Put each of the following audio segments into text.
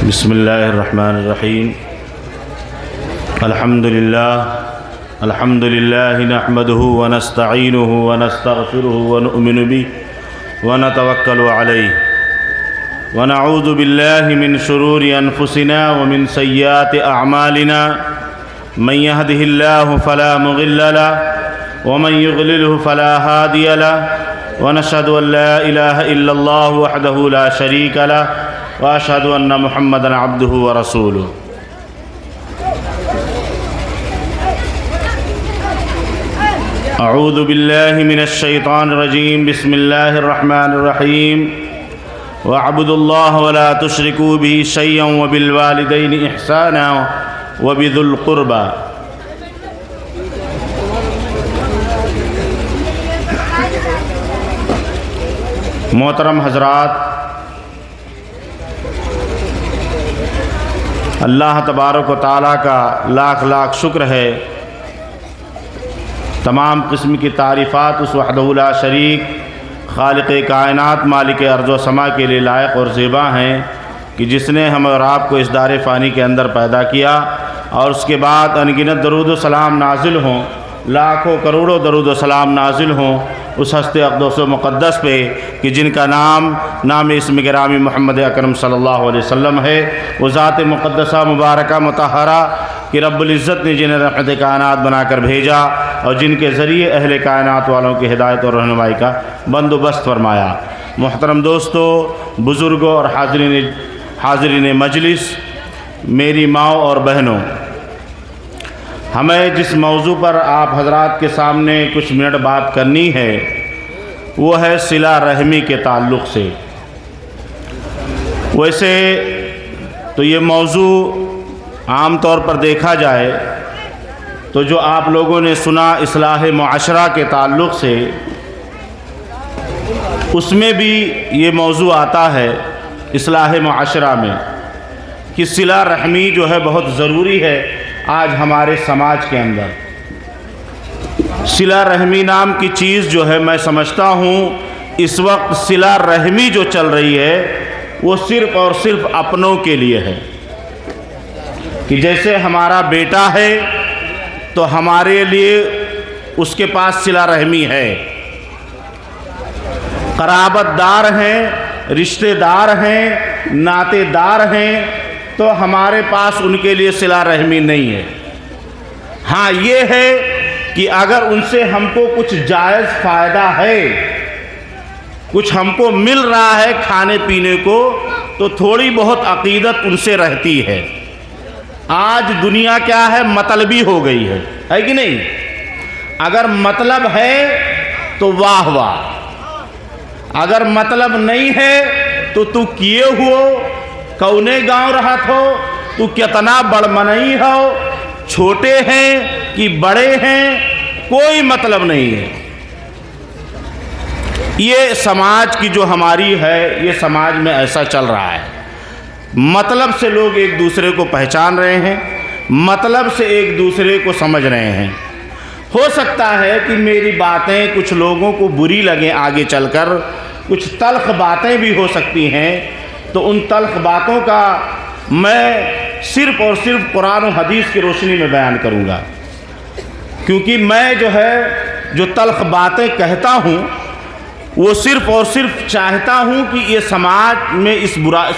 بسم الله الرحمن الرحيم. الحمد لله نحمده ونستعينه ونستغفره ونؤمن به ونتوكل عليه ونعوذ بالله من شرور أنفسنا ومن سيئات أعمالنا. من يهده الله فلا مضل له ومن يضلله فلا هادي له ونشهد أن لا إله إلا الله وحده لا شريك له وأشهد أن محمدًا عبده ورسوله. أعوذ بالله من الشيطان الرجيم. بسم الله الرحمن الرحيم. واعبدوا الله ولا تشركوا به شيئا وبالوالدين إحسانا وبذي القربى. محترم حضرات، اللہ تبارک و تعالیٰ کا لاکھ لاکھ شکر ہے. تمام قسم کی تعریفات اس وحدہ لا شریک خالق کائنات مالک ارض و سما کے لیے لائق اور زیبا ہیں کہ جس نے ہم اور آپ کو اس دار فانی کے اندر پیدا کیا، اور اس کے بعد انگنت درود و سلام نازل ہوں، لاکھوں کروڑوں درود و سلام نازل ہوں اس ہستے اقدس و مقدس پہ کہ جن کا نام اسم گرامی محمد اکرم صلی اللہ علیہ وسلم ہے. وہ ذات مقدسہ مبارکہ مطہرہ کہ رب العزت نے جنہیں رحمت کائنات بنا کر بھیجا اور جن کے ذریعے اہل کائنات والوں کی ہدایت اور رہنمائی کا بندوبست فرمایا. محترم دوستو، بزرگوں اور حاضرین مجلس، میری ماؤں اور بہنوں، ہمیں جس موضوع پر آپ حضرات کے سامنے کچھ منٹ بات کرنی ہے وہ ہے صلہ رحمی کے تعلق سے. ویسے تو یہ موضوع عام طور پر دیکھا جائے تو جو آپ لوگوں نے سنا اصلاح معاشرہ کے تعلق سے، اس میں بھی یہ موضوع آتا ہے اصلاح معاشرہ میں کہ صلہ رحمی جو ہے بہت ضروری ہے. آج ہمارے سماج کے اندر صلہ رحمی نام کی چیز جو ہے، میں سمجھتا ہوں اس وقت صلہ رحمی جو چل رہی ہے وہ صرف اور صرف اپنوں کے لیے ہے. کہ جیسے ہمارا بیٹا ہے تو ہمارے لیے اس کے پاس صلہ رحمی ہے، قرابت دار ہیں، رشتہ دار ہیں، ناطے دار ہیں، تو ہمارے پاس ان کے لیے صلہ رحمی نہیں ہے. ہاں یہ ہے کہ اگر ان سے ہم کو کچھ جائز فائدہ ہے، کچھ ہم کو مل رہا ہے کھانے پینے کو، تو تھوڑی بہت عقیدت ان سے رہتی ہے. آج دنیا کیا ہے، مطلبی ہو گئی ہے کہ نہیں؟ اگر مطلب ہے تو واہ واہ، اگر مطلب نہیں ہے تو کیے ہو کونے گاؤں رہت ہو، تو کتنا بڑمنئی ہو، چھوٹے ہیں کہ بڑے ہیں، کوئی مطلب نہیں ہے. یہ سماج کی جو ہماری ہے، یہ سماج میں ایسا چل رہا ہے. مطلب سے لوگ ایک دوسرے کو پہچان رہے ہیں، مطلب سے ایک دوسرے کو سمجھ رہے ہیں. ہو سکتا ہے کہ میری باتیں کچھ لوگوں کو بری لگیں، آگے چل کر کچھ تلخ باتیں بھی ہو سکتی ہیں، تو ان تلخ باتوں کا میں صرف اور صرف قرآن و حدیث کی روشنی میں بیان کروں گا. کیونکہ میں جو تلخ باتیں کہتا ہوں وہ صرف اور صرف چاہتا ہوں کہ یہ سماج میں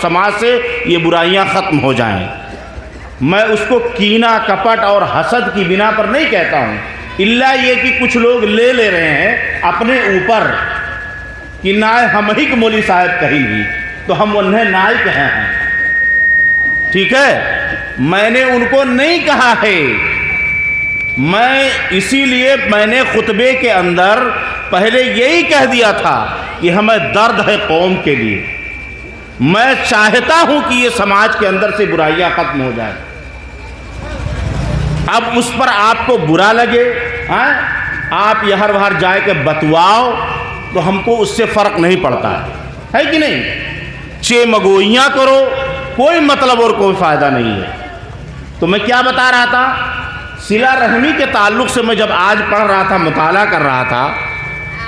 سماج سے یہ برائیاں ختم ہو جائیں. میں اس کو کینہ کپٹ اور حسد کی بنا پر نہیں کہتا ہوں، الا یہ کہ کچھ لوگ لے رہے ہیں اپنے اوپر کہ نائے ہم ہی کے مولوی صاحب کہیں گی تو ہم انہیں نائے کہے ہیں. ٹھیک ہے، میں نے ان کو نہیں کہا ہے. میں اسی لیے میں نے خطبے کے اندر پہلے یہی کہہ دیا تھا کہ ہمیں درد ہے قوم کے لیے. میں چاہتا ہوں کہ یہ سماج کے اندر سے برائیاں ختم ہو جائیں. اب اس پر آپ کو برا لگے، آپ یہاں وہاں جائے کہ بتواؤ، تو ہم کو اس سے فرق نہیں پڑتا ہے کہ نہیں؟ مگوئیاں کرو، کوئی مطلب اور کوئی فائدہ نہیں ہے. تو میں کیا بتا رہا تھا، صلہ رحمی کے تعلق سے میں جب آج پڑھ رہا تھا، مطالعہ کر رہا تھا،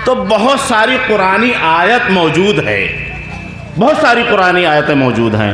تو بہت ساری قرآنی آیت موجود ہے، بہت ساری قرآنی آیتیں موجود ہیں.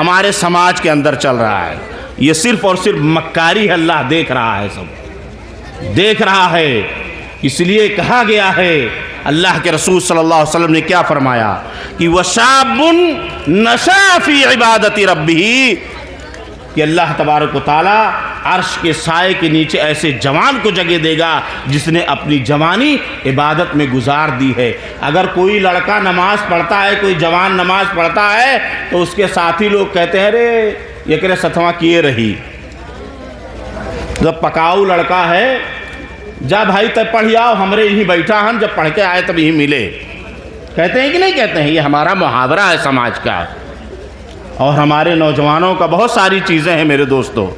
ہمارے سماج کے اندر چل رہا ہے، یہ صرف اور صرف مکاری ہے، اللہ دیکھ رہا ہے، سب دیکھ رہا ہے۔ اس لیے کہا گیا ہے، اللہ کے رسول صلی اللہ علیہ وسلم نے کیا فرمایا کہ وَشَابٌ نَشَأَ فِي عِبَادَةِ رَبِّهِ، کہ اللہ تبارک و تعالیٰ عرش کے سائے کے نیچے ایسے جوان کو جگہ دے گا جس نے اپنی جوانی عبادت میں گزار دی ہے۔ اگر کوئی لڑکا نماز پڑھتا ہے، کوئی جوان نماز پڑھتا ہے، تو اس کے ساتھی لوگ کہتے ہیں ارے یہ کرے ستواں کیے رہی، جب پکاؤ لڑکا ہے، جا بھائی تب پڑھ آؤ، ہمارے یہیں بیٹھا ہم، جب پڑھ کے آئے تب یہیں ملے، کہتے ہیں کہ نہیں کہتے ہیں؟ یہ ہمارا محاورہ ہے سماج کا، اور ہمارے نوجوانوں کا بہت ساری چیزیں ہیں میرے دوستو۔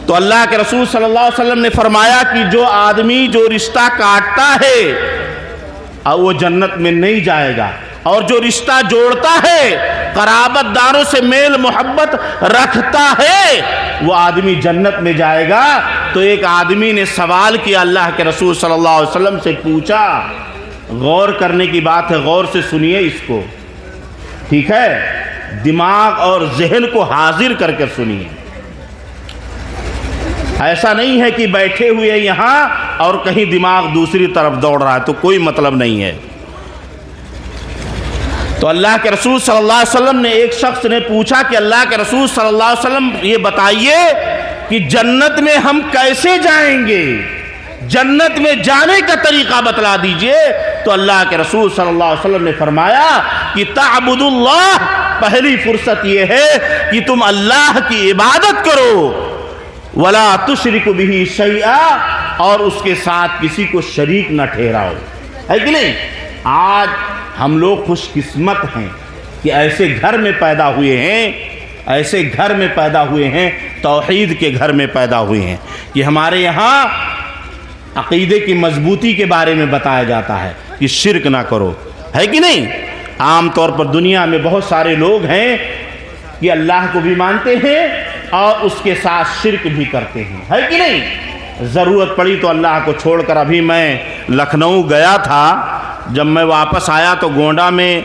تو اللہ کے رسول صلی اللہ علیہ وسلم نے فرمایا کہ جو آدمی جو رشتہ کاٹتا ہے وہ جنت میں نہیں جائے گا، اور جو رشتہ جوڑتا ہے، قرابت داروں سے میل محبت رکھتا ہے، وہ آدمی جنت میں جائے گا۔ تو ایک آدمی نے سوال کیا، اللہ کے رسول صلی اللہ علیہ وسلم سے پوچھا، غور کرنے کی بات ہے، غور سے سنیے اس کو، ٹھیک ہے؟ دماغ اور ذہن کو حاضر کر کے سنیے، ایسا نہیں ہے کہ بیٹھے ہوئے یہاں اور کہیں دماغ دوسری طرف دوڑ رہا ہے تو کوئی مطلب نہیں ہے۔ تو اللہ کے رسول صلی اللہ علیہ وسلم نے، ایک شخص نے پوچھا کہ اللہ کے رسول صلی اللہ علیہ وسلم یہ بتائیے کہ جنت میں ہم کیسے جائیں گے، جنت میں جانے کا طریقہ بتلا دیجئے۔ تو اللہ کے رسول صلی اللہ علیہ وسلم نے فرمایا کہ تعبد اللہ، پہلی فرصت یہ ہے کہ تم اللہ کی عبادت کرو، ولا تشرک بہ شیئا، اور اس کے ساتھ کسی کو شریک نہ ٹھہراؤ، ہے کہ نہیں؟ آج ہم لوگ خوش قسمت ہیں کہ ایسے گھر میں پیدا ہوئے ہیں، ایسے گھر میں پیدا ہوئے ہیں، توحید کے گھر میں پیدا ہوئے ہیں کہ ہمارے یہاں عقیدے کی مضبوطی کے بارے میں بتایا جاتا ہے کہ شرک نہ کرو، ہے کہ نہیں؟ عام طور پر دنیا میں بہت سارے لوگ ہیں کہ اللہ کو بھی مانتے ہیں اور اس کے ساتھ شرک بھی کرتے ہیں، ہے کہ نہیں؟ ضرورت پڑی تو اللہ کو چھوڑ کر، ابھی میں لکھنؤ گیا تھا، جب میں واپس آیا تو گونڈا میں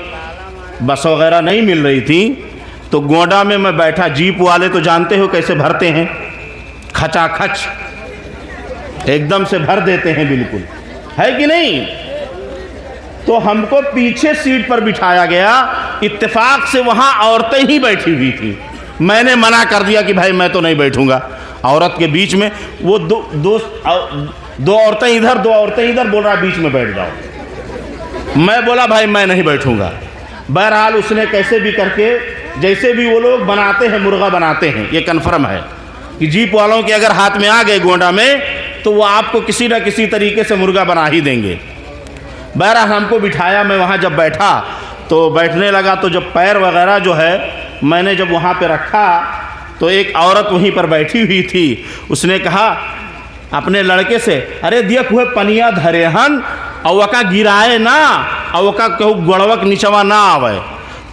بس وغیرہ نہیں مل رہی تھی، تو گونڈا میں بیٹھا، جیپ والے تو جانتے ہو کیسے بھرتے ہیں، کھچا کھچ ایک دم سے بھر دیتے ہیں، بالکل، ہے کہ نہیں؟ تو ہم کو پیچھے سیٹ پر بٹھایا گیا، اتفاق سے وہاں عورتیں ہی بیٹھی ہوئی تھی، میں نے منع کر دیا کہ بھائی میں تو نہیں بیٹھوں گا عورت کے بیچ میں، وہ دو عورتیں ادھر دو عورتیں ادھر، بول رہا بیچ میں بیٹھ جاؤ، میں بولا بھائی میں نہیں بیٹھوں گا۔ بہرحال اس نے کیسے بھی کر کے، جیسے بھی وہ لوگ بناتے ہیں، مرغا بناتے ہیں، یہ کنفرم ہے کہ جیپ والوں کے اگر ہاتھ میں آ گئے گونڈا میں تو وہ آپ کو کسی نہ کسی طریقے سے مرغا بنا ہی دیں گے۔ بہرحال ہم کو بٹھایا، میں وہاں جب بیٹھا تو بیٹھنے لگا، تو جب پیر وغیرہ جو ہے میں نے جب وہاں پہ رکھا تو ایک عورت وہیں پر بیٹھی ہوئی تھی، اس نے کہا اپنے لڑکے سے، ارے دیکھ ہوئے پنیا دھرے ہن اوکا گرائے نا، اوکا کہو گڑوک نیچوا نہ آوے۔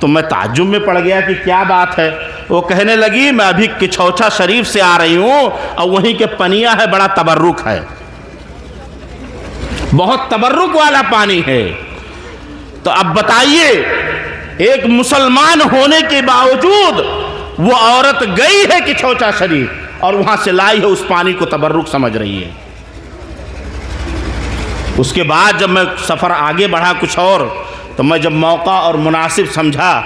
تو میں تعجب میں پڑ گیا کہ کیا بات ہے۔ وہ کہنے لگی میں ابھی کچھوچا شریف سے آ رہی ہوں اور وہیں کے پنیا ہے، بڑا تبرک ہے، بہت تبرک والا پانی ہے۔ تو اب بتائیے، ایک مسلمان ہونے کے باوجود وہ عورت گئی ہے کچھوچا شریف اور وہاں سے لائی ہے اس پانی کو، تبرک سمجھ رہی ہے۔ اس کے بعد جب میں سفر آگے بڑھا کچھ اور، تو میں جب موقع اور مناسب سمجھا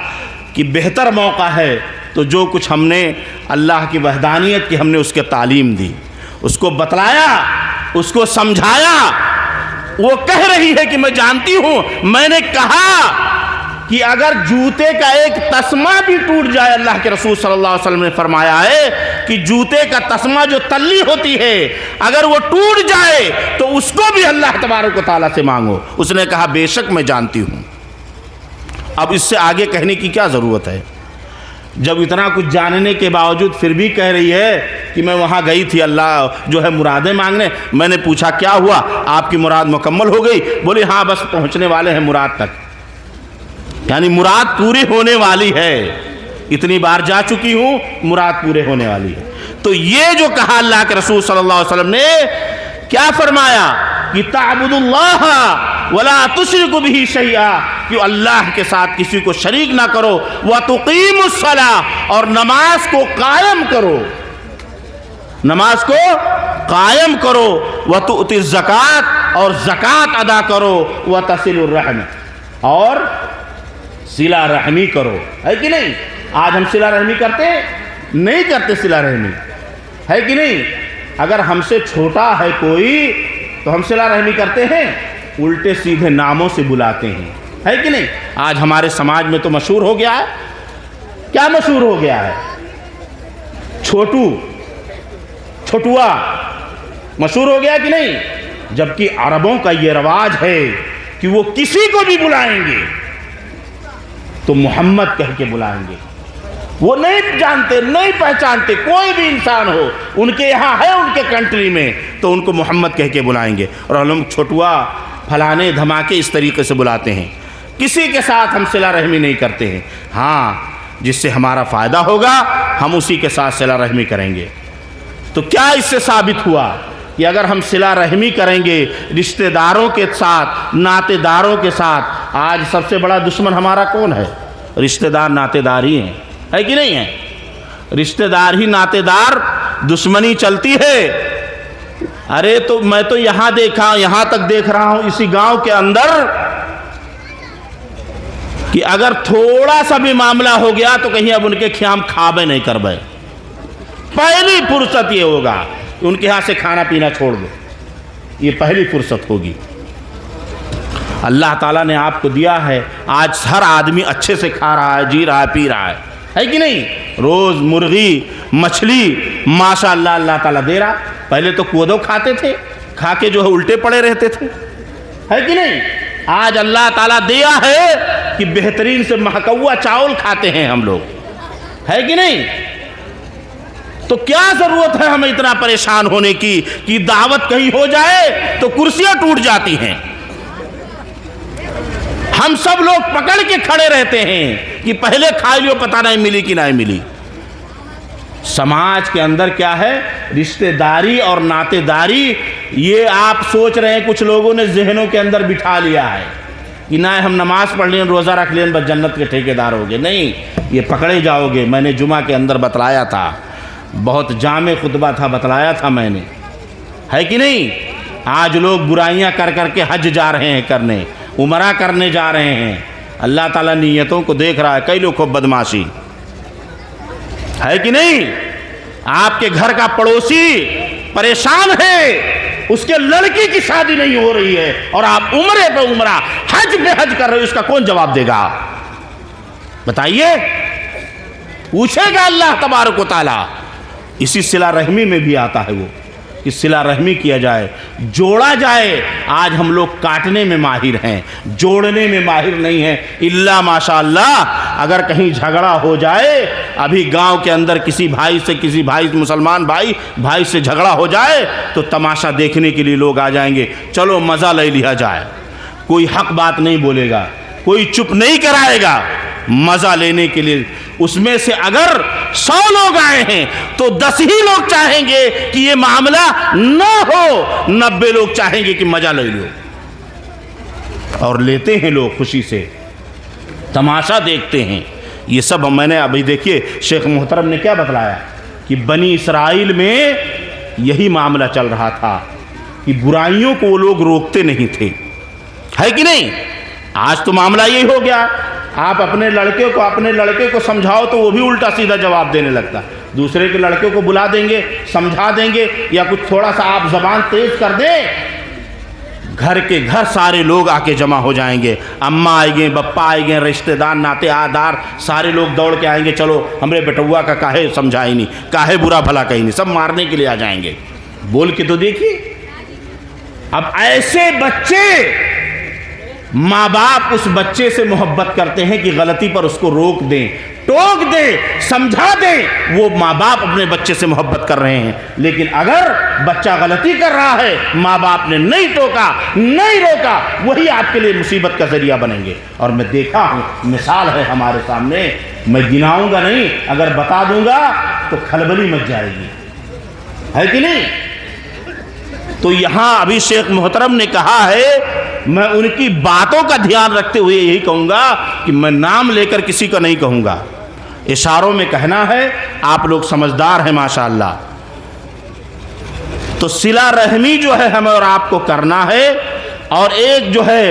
کہ بہتر موقع ہے، تو جو کچھ ہم نے اللہ کی وحدانیت کی ہم نے اس کے تعلیم دی، اس کو بتلایا، اس کو سمجھایا۔ وہ کہہ رہی ہے کہ میں جانتی ہوں، میں نے کہا کہ اگر جوتے کا ایک تسمہ بھی ٹوٹ جائے، اللہ کے رسول صلی اللہ علیہ وسلم نے فرمایا ہے کہ جوتے کا تسمہ جو تلی ہوتی ہے اگر وہ ٹوٹ جائے تو اس کو بھی اللہ تبارک و تعالیٰ سے مانگو۔ اس نے کہا بے شک میں جانتی ہوں۔ اب اس سے آگے کہنے کی کیا ضرورت ہے؟ جب اتنا کچھ جاننے کے باوجود پھر بھی کہہ رہی ہے کہ میں وہاں گئی تھی اللہ جو ہے مرادیں مانگنے۔ میں نے پوچھا کیا ہوا، آپ کی مراد مکمل ہو گئی؟ بولی ہاں بس پہنچنے والے ہیں مراد تک، یعنی مراد پوری ہونے والی ہے، اتنی بار جا چکی ہوں، مراد پورے ہونے والی ہے۔ تو یہ جو کہا اللہ کے رسول صلی اللہ علیہ وسلم نے، کیا فرمایا کہ تعبد اللہ ولا تشرک بہ شیئا، کہ کہ اللہ کے ساتھ کسی کو شریک نہ کرو، وَتُقِيمُ الصَّلَاةَ اور نماز کو قائم کرو، نماز کو قائم کرو، وَتُؤْتِ الزَّكَاةَ اور زکوٰۃ ادا کرو، وَتَصِلُ الرَّحِمَ اور صلہ رحمی کرو، ہے کہ نہیں؟ آج ہم صلہ رحمی کرتے نہیں کرتے؟ صلہ رحمی ہے کہ نہیں؟ اگر ہم سے چھوٹا ہے کوئی تو ہم صلہ رحمی کرتے ہیں، الٹے سیدھے ناموں سے بلاتے ہیں، ہے کہ نہیں؟ آج ہمارے سماج میں تو مشہور ہو گیا ہے، کیا مشہور ہو گیا ہے؟ چھوٹو، چھوٹوا مشہور ہو گیا کہ نہیں؟ جبکہ عربوں کا یہ رواج ہے کہ وہ کسی کو بھی بلائیں گے تو محمد کہہ کے بلائیں گے، وہ نہیں جانتے، نہیں پہچانتے، کوئی بھی انسان ہو، ان کے یہاں ہے، ان کے کنٹری میں، تو ان کو محمد کہہ کے بلائیں گے، اور ہم چھوٹوا، پھلانے، دھماکے اس طریقے سے بلاتے ہیں۔ کسی کے ساتھ ہم صلہ رحمی نہیں کرتے ہیں، ہاں جس سے ہمارا فائدہ ہوگا ہم اسی کے ساتھ صلہ رحمی کریں گے۔ تو کیا اس سے ثابت ہوا کہ اگر ہم صلہ رحمی کریں گے رشتہ داروں کے ساتھ، ناطے داروں کے ساتھ، آج سب سے بڑا دشمن ہمارا کون ہے؟ رشتہ دار، ناطے دار ہی ہیں، ہے کہ نہیں ہے؟ رشتہ دار ہی، ناطے دار، دشمنی چلتی ہے۔ ارے تو میں تو یہاں دیکھا، یہاں تک دیکھ رہا ہوں اسی گاؤں کے اندر کہ اگر تھوڑا سا بھی معاملہ ہو گیا تو کہیں اب ان کے خیام کھابے نہیں کر بے، پہلی فرصت یہ ہوگا کہ ان کے ہاں سے کھانا پینا چھوڑ دو، یہ پہلی فرصت ہوگی۔ اللہ تعالیٰ نے آپ کو دیا ہے، آج ہر آدمی اچھے سے کھا رہا ہے، جی رہا ہے، پی رہا ہے کہ نہیں؟ روز مرغی، مچھلی، ماشاءاللہ اللہ تعالیٰ دے رہا۔ پہلے تو کودو کھاتے تھے، کھا کے جو ہے الٹے پڑے رہتے تھے، ہے کہ نہیں؟ آج اللہ تعالیٰ دیا ہے کہ بہترین سے مہکوا چاول کھاتے ہیں ہم لوگ، ہے کہ نہیں؟ تو کیا ضرورت ہے ہمیں اتنا پریشان ہونے کی کہ دعوت کہیں ہو جائے تو کرسیاں ٹوٹ جاتی ہیں؟ ہم سب لوگ پکڑ کے کھڑے رہتے ہیں کہ پہلے کھا لیو، پتہ نہیں ملی کہ نہیں ملی۔ سماج کے اندر کیا ہے؟ رشتہ داری اور ناطے داری، یہ آپ سوچ رہے ہیں کچھ لوگوں نے ذہنوں کے اندر بٹھا لیا ہے کہ نہ ہم نماز پڑھ لیں، روزہ رکھ لیں، بس جنت کے ٹھیکیدار ہو گئے۔ نہیں، یہ پکڑے جاؤ گے۔ میں نے جمعہ کے اندر بتلایا تھا، بہت جامع خطبہ تھا، بتلایا تھا میں نے، ہے کہ نہیں؟ آج لوگ برائیاں کر کر کے حج جا رہے ہیں کرنے، عمرہ کرنے جا رہے ہیں۔ اللہ تعالیٰ نیتوں کو دیکھ رہا ہے، کئی لوگ کو بدماشی ہے کہ نہیں؟ آپ کے گھر کا پڑوسی پریشان ہے، اس کے لڑکی کی شادی نہیں ہو رہی ہے اور آپ عمرے پہ عمرہ، حج پہ حج کر رہے ہو، اس کا کون جواب دے گا؟ بتائیے، پوچھے گا اللہ تبارک و تعالیٰ۔ اسی صلہ رحمی میں بھی آتا ہے وہ کہ صلہ رحمی کیا جائے، جوڑا جائے۔ آج ہم لوگ کاٹنے میں ماہر ہیں، جوڑنے میں ماہر نہیں ہیں، الا ماشاءاللہ اگر کہیں جھگڑا ہو جائے، ابھی گاؤں کے اندر کسی بھائی سے، کسی بھائی مسلمان بھائی سے جھگڑا ہو جائے تو تماشا دیکھنے کے لیے لوگ آ جائیں گے، چلو مزہ لے لیا جائے۔ کوئی حق بات نہیں بولے گا، کوئی چپ نہیں کرائے گا، مزہ لینے کے لیے۔ اس میں سے اگر 100 لوگ آئے ہیں تو 10 ہی لوگ چاہیں گے کہ یہ معاملہ نہ ہو، 90 لوگ چاہیں گے کہ مزہ لے لو، اور لیتے ہیں لوگ خوشی سے، تماشا دیکھتے ہیں۔ یہ سب میں نے ابھی دیکھیے شیخ محترم نے کیا بتلایا کہ بنی اسرائیل میں یہی معاملہ چل رہا تھا کہ برائیوں کو وہ لوگ روکتے نہیں تھے، ہے کہ نہیں؟ آج تو معاملہ یہی ہو گیا، آپ اپنے لڑکے کو سمجھاؤ تو وہ بھی الٹا سیدھا جواب دینے لگتا، دوسرے کے لڑکے کو بلا دیں گے، سمجھا دیں گے، یا کچھ تھوڑا سا آپ زبان تیز کر دیں، گھر کے گھر سارے لوگ آ کے جمع ہو جائیں گے، اماں آئیں گے، بپا آئیں گے، رشتہ دار، ناطے دار، سارے لوگ دوڑ کے آئیں گے، چلو ہمارے بیٹوا کا کاہے سمجھائی نہیں، کاہے برا بھلا کہیں نہیں، سب مارنے کے لیے آ جائیں گے۔ بول کے تو دیکھیے۔ اب ایسے بچے، ماں باپ اس بچے سے محبت کرتے ہیں کہ غلطی پر اس کو روک دیں، ٹوک دیں، سمجھا دیں، وہ ماں باپ اپنے بچے سے محبت کر رہے ہیں۔ لیکن اگر بچہ غلطی کر رہا ہے، ماں باپ نے نہیں ٹوکا، نہیں روکا، وہی آپ کے لیے مصیبت کا ذریعہ بنیں گے۔ اور میں دیکھا ہوں، مثال ہے ہمارے سامنے، میں گناؤں گا نہیں، اگر بتا دوں گا تو کھلبلی مچ جائے گی، ہے کہ نہیں؟ تو یہاں ابھی شیخ محترم نے کہا ہے میں ان کی باتوں کا دھیان رکھتے ہوئے یہی کہوں گا کہ میں نام لے کر کسی کا نہیں کہوں گا، اشاروں میں کہنا ہے۔ آپ لوگ سمجھدار ہیں ماشاءاللہ۔ تو صلہ رحمی جو ہے ہمیں اور آپ کو کرنا ہے۔ اور ایک جو ہے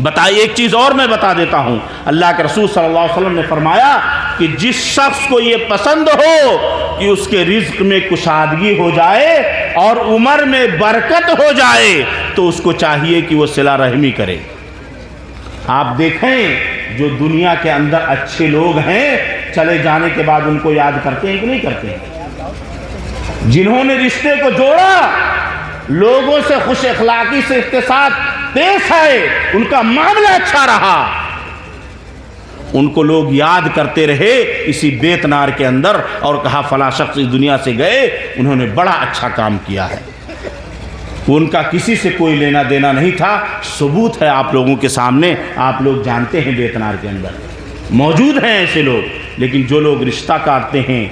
بتائیے، ایک چیز اور میں بتا دیتا ہوں، اللہ کے رسول صلی اللہ علیہ وسلم نے فرمایا کہ جس شخص کو یہ پسند ہو کہ اس کے رزق میں کشادگی ہو جائے اور عمر میں برکت ہو جائے تو اس کو چاہیے کہ وہ صلہ رحمی کرے۔ آپ دیکھیں جو دنیا کے اندر اچھے لوگ ہیں، چلے جانے کے بعد ان کو یاد کرتے ہیں کہ نہیں کرتے ہیں؟ جنہوں نے رشتے کو جوڑا، لوگوں سے خوش اخلاقی سے اس کے ساتھ پیش آئے، ان کا معاملہ اچھا رہا، ان کو لوگ یاد کرتے رہے اسی بیت نار کے اندر، اور کہا فلاں شخص اس دنیا سے گئے، انہوں نے بڑا اچھا کام کیا ہے۔ ان کا کسی سے کوئی لینا دینا نہیں تھا۔ ثبوت ہے آپ لوگوں کے سامنے، آپ لوگ جانتے ہیں بیت نار کے اندر موجود ہیں ایسے لوگ۔ لیکن جو لوگ رشتہ کاٹتے ہیں،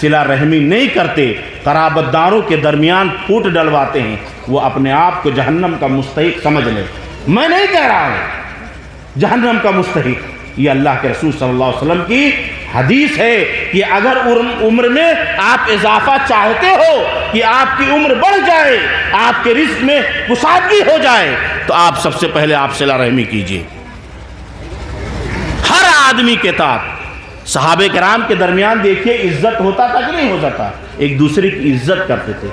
صلہ رحمی نہیں کرتے، قرابت داروں کے درمیان پھوٹ ڈلواتے ہیں، وہ اپنے آپ کو جہنم کا مستحق سمجھ لے۔ میں نہیں کہہ رہا ہوں جہنم کا مستحق، یہ اللہ کے رسول صلی اللہ علیہ وسلم کی حدیث ہے کہ اگر عمر میں آپ اضافہ چاہتے ہو کہ آپ کی عمر بڑھ جائے، آپ کے رزق میں کشادگی ہو جائے، تو آپ سب سے پہلے آپ صلہ رحمی کیجئے۔ ہر آدمی کے ساتھ صحابہ کرام کے درمیان دیکھیے عزت ہوتا تھا کہ نہیں ہوتا تھا؟ ایک دوسرے کی عزت کرتے تھے،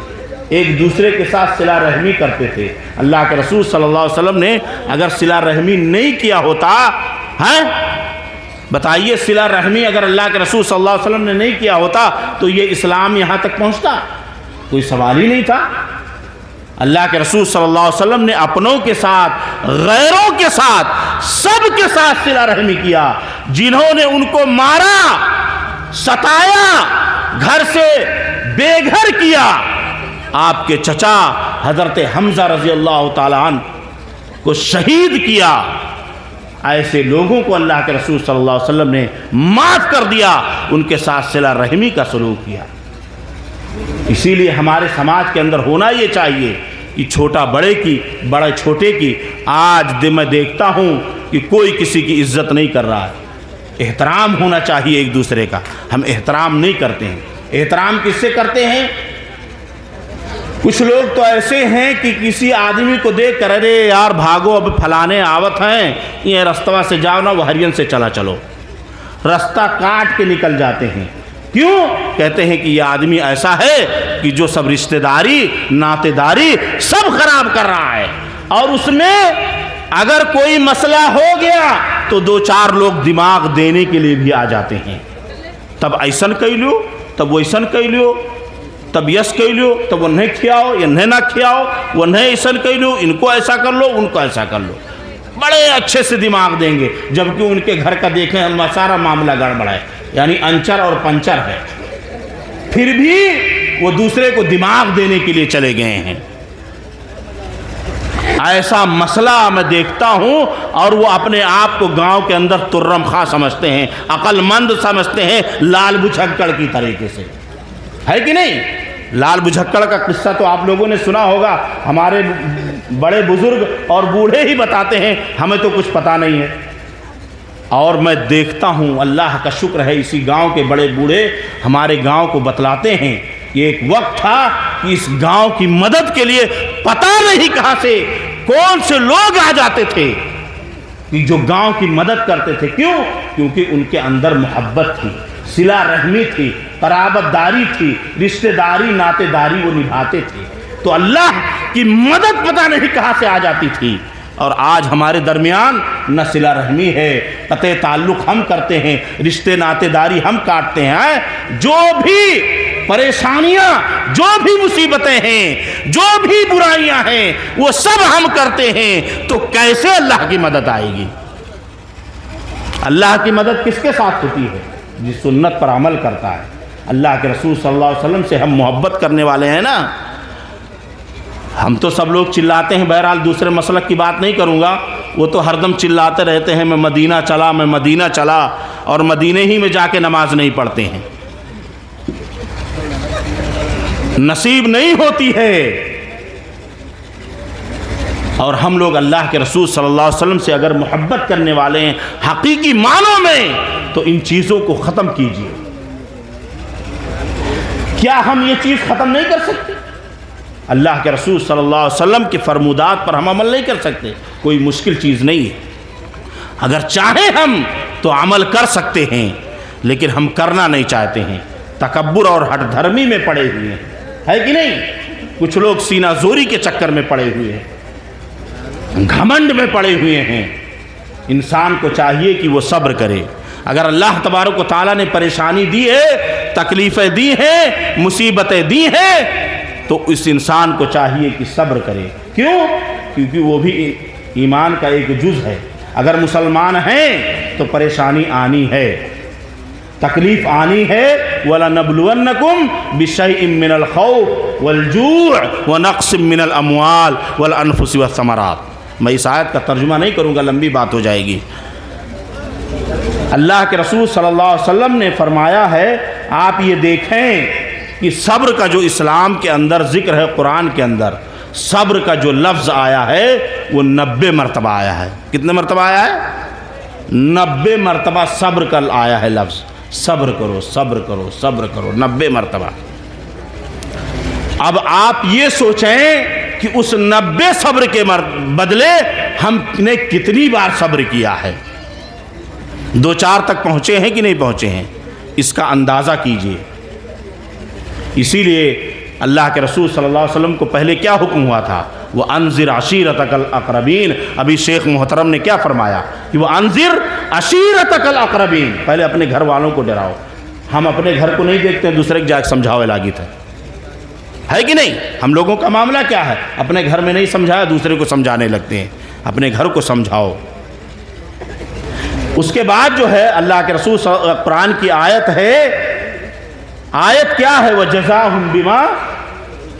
ایک دوسرے کے ساتھ صلہ رحمی کرتے تھے۔ اللہ کے رسول صلی اللہ علیہ وسلم نے اگر صلہ رحمی نہیں کیا ہوتا، بتائیے صلہ رحمی اگر اللہ کے رسول صلی اللہ علیہ وسلم نے نہیں کیا ہوتا تو یہ اسلام یہاں تک پہنچتا؟ کوئی سوال ہی نہیں تھا۔ اللہ کے رسول صلی اللہ علیہ وسلم نے اپنوں کے ساتھ، غیروں کے ساتھ، سب کے ساتھ صلہ رحمی کیا۔ جنہوں نے ان کو مارا، ستایا، گھر سے بے گھر کیا، آپ کے چچا حضرت حمزہ رضی اللہ تعالیٰ عنہ کو شہید کیا، ایسے لوگوں کو اللہ کے رسول صلی اللہ علیہ وسلم نے معاف کر دیا، ان کے ساتھ صلہ رحمی کا سلوک کیا۔ اسی لیے ہمارے سماج کے اندر ہونا یہ چاہیے کہ چھوٹا بڑے کی، بڑا چھوٹے کی۔ آج میں دیکھتا ہوں کہ کوئی کسی کی عزت نہیں کر رہا ہے۔ احترام ہونا چاہیے ایک دوسرے کا، ہم احترام نہیں کرتے ہیں۔ احترام کس سے کرتے ہیں؟ کچھ لوگ تو ایسے ہیں کہ کسی آدمی کو دیکھ کر ارے یار بھاگو اب فلانے آوت ہیں، یہ رستہ سے جاؤ نا، وہ ہرین سے چلا چلو، رستہ کاٹ کے نکل جاتے ہیں۔ کیوں؟ کہتے ہیں کہ یہ آدمی ایسا ہے کہ جو سب رشتہ داری، ناطے داری سب خراب کر رہا ہے، اور اس میں اگر کوئی مسئلہ ہو گیا تو دو چار لوگ دماغ دینے کے لیے بھی آ جاتے ہیں۔ تب ایسن کہہ لو، تب وہ ایسن کہہ لو، تب یس کہہ لو، تب وہ نہیں کھیاؤ یا نہیں نہ کھیاؤ، وہ نہیں ایسن کہہ لو، ان کو ایسا کر لو، ان کو ایسا کر لو۔ بڑے اچھے سے دماغ دیں گے، جبکہ ان کے گھر کا دیکھیں سارا معاملہ گڑبڑ ہے، یعنی انچر اور پنچر ہے، پھر بھی وہ دوسرے کو دماغ دینے کے لیے چلے گئے ہیں۔ ایسا مسئلہ میں دیکھتا ہوں، اور وہ اپنے آپ کو گاؤں کے اندر ترم خواہ سمجھتے ہیں، عقل مند سمجھتے ہیں، لال بچھکڑ کی طریقے سے، ہے کہ نہیں؟ لال بجھکڑ کا قصہ تو آپ لوگوں نے سنا ہوگا، ہمارے بڑے بزرگ اور بوڑھے ہی بتاتے ہیں، ہمیں تو کچھ پتہ نہیں ہے۔ اور میں دیکھتا ہوں، اللہ کا شکر ہے، اسی گاؤں کے بڑے بوڑھے ہمارے گاؤں کو بتلاتے ہیں کہ ایک وقت تھا کہ اس گاؤں کی مدد کے لیے پتہ نہیں کہاں سے کون سے لوگ آ جاتے تھے کہ جو گاؤں کی مدد کرتے تھے۔ کیوں؟ کیونکہ ان کے اندر محبت تھی، صلہ رحمی تھی، قرابت داری تھی، رشتہ داری، ناطے داری وہ نبھاتے تھے، تو اللہ کی مدد پتہ نہیں کہاں سے آ جاتی تھی۔ اور آج ہمارے درمیان نہ صلہ رحمی ہے، قطع تعلق ہم کرتے ہیں، رشتے ناطے داری ہم کاٹتے ہیں۔ جو بھی پریشانیاں، جو بھی مصیبتیں ہیں، جو بھی برائیاں ہیں، وہ سب ہم کرتے ہیں، تو کیسے اللہ کی مدد آئے گی؟ اللہ کی مدد کس کے ساتھ ہوتی ہے؟ جس سنت پر عمل کرتا ہے۔ اللہ کے رسول صلی اللہ علیہ وسلم سے ہم محبت کرنے والے ہیں نا۔ ہم تو سب لوگ چلاتے ہیں، بہرحال دوسرے مسلک کی بات نہیں کروں گا، وہ تو ہر دم چلاتے رہتے ہیں، میں مدینہ چلا، میں مدینہ چلا، اور مدینے ہی میں جا کے نماز نہیں پڑھتے ہیں، نصیب نہیں ہوتی ہے۔ اور ہم لوگ اللہ کے رسول صلی اللہ علیہ وسلم سے اگر محبت کرنے والے ہیں حقیقی معنوں میں تو ان چیزوں کو ختم کیجیے۔ کیا ہم یہ چیز ختم نہیں کر سکتے؟ اللہ کے رسول صلی اللہ علیہ وسلم کے فرمودات پر ہم عمل نہیں کر سکتے، کوئی مشکل چیز نہیں ہے۔ اگر چاہیں ہم تو عمل کر سکتے ہیں، لیکن ہم کرنا نہیں چاہتے ہیں، تکبر اور ہٹ دھرمی میں پڑے ہوئے ہیں، ہے کہ نہیں؟ کچھ لوگ سینہ زوری کے چکر میں پڑے ہوئے ہیں، گھمنڈ میں پڑے ہوئے ہیں۔ انسان کو چاہیے کہ وہ صبر کرے۔ اگر اللہ تبارک و تعالیٰ نے پریشانی دی ہے، تکلیفیں دی ہیں، مصیبتیں دی ہیں، تو اس انسان کو چاہیے کہ صبر کرے۔ کیوں؟ کیونکہ وہ بھی ایمان کا ایک جز ہے۔ اگر مسلمان ہیں تو پریشانی آنی ہے، تکلیف آنی ہے۔ وَلَنَبْلُوَنَّكُمْ بِشَيْءٍ مِّنَ الْخَوْفِ وَالْجُوعِ وَنَقْصٍ مِّنَ الْأَمْوَالِ وَالْأَنفُسِ وَالثَّمَرَاتِ۔ میں اس آیت کا ترجمہ نہیں کروں گا، لمبی بات ہو جائے گی۔ اللہ کے رسول صلی اللہ علیہ وسلم نے فرمایا ہے، آپ یہ دیکھیں کہ صبر کا جو اسلام کے اندر ذکر ہے، قرآن کے اندر صبر کا جو لفظ آیا ہے وہ 90 مرتبہ آیا ہے۔ کتنے مرتبہ آیا ہے؟ 90 مرتبہ صبر کا آیا ہے لفظ۔ صبر کرو، صبر کرو، صبر کرو، 90 مرتبہ۔ اب آپ یہ سوچیں کہ اس 90 صبر کے بدلے ہم نے کتنی بار صبر کیا ہے؟ 2-4 تک پہنچے ہیں کہ نہیں پہنچے ہیں؟ اس کا اندازہ کیجئے۔ اسی لیے اللہ کے رسول صلی اللہ علیہ وسلم کو پہلے کیا حکم ہوا تھا؟ وَأَنذِرْ عَشِيرَتَكَ الْأَقْرَبِينَ۔ ابھی شیخ محترم نے کیا فرمایا کہ وَأَنذِرْ عَشِيرَتَكَ الْأَقْرَبِينَ، پہلے اپنے گھر والوں کو ڈراؤ۔ ہم اپنے گھر کو نہیں دیکھتے ہیں، دوسرے کے جا کے سمجھاوے لاگت ہے کہ نہیں؟ ہم لوگوں کا معاملہ کیا ہے؟ اپنے گھر میں نہیں سمجھایا، دوسرے کو سمجھانے لگتے ہیں۔ اپنے گھر کو سمجھاؤ۔ اس کے بعد جو ہے اللہ کے رسول قرآن کی آیت ہے، آیت کیا ہے؟ وَجَزَاهُمْ بِمَا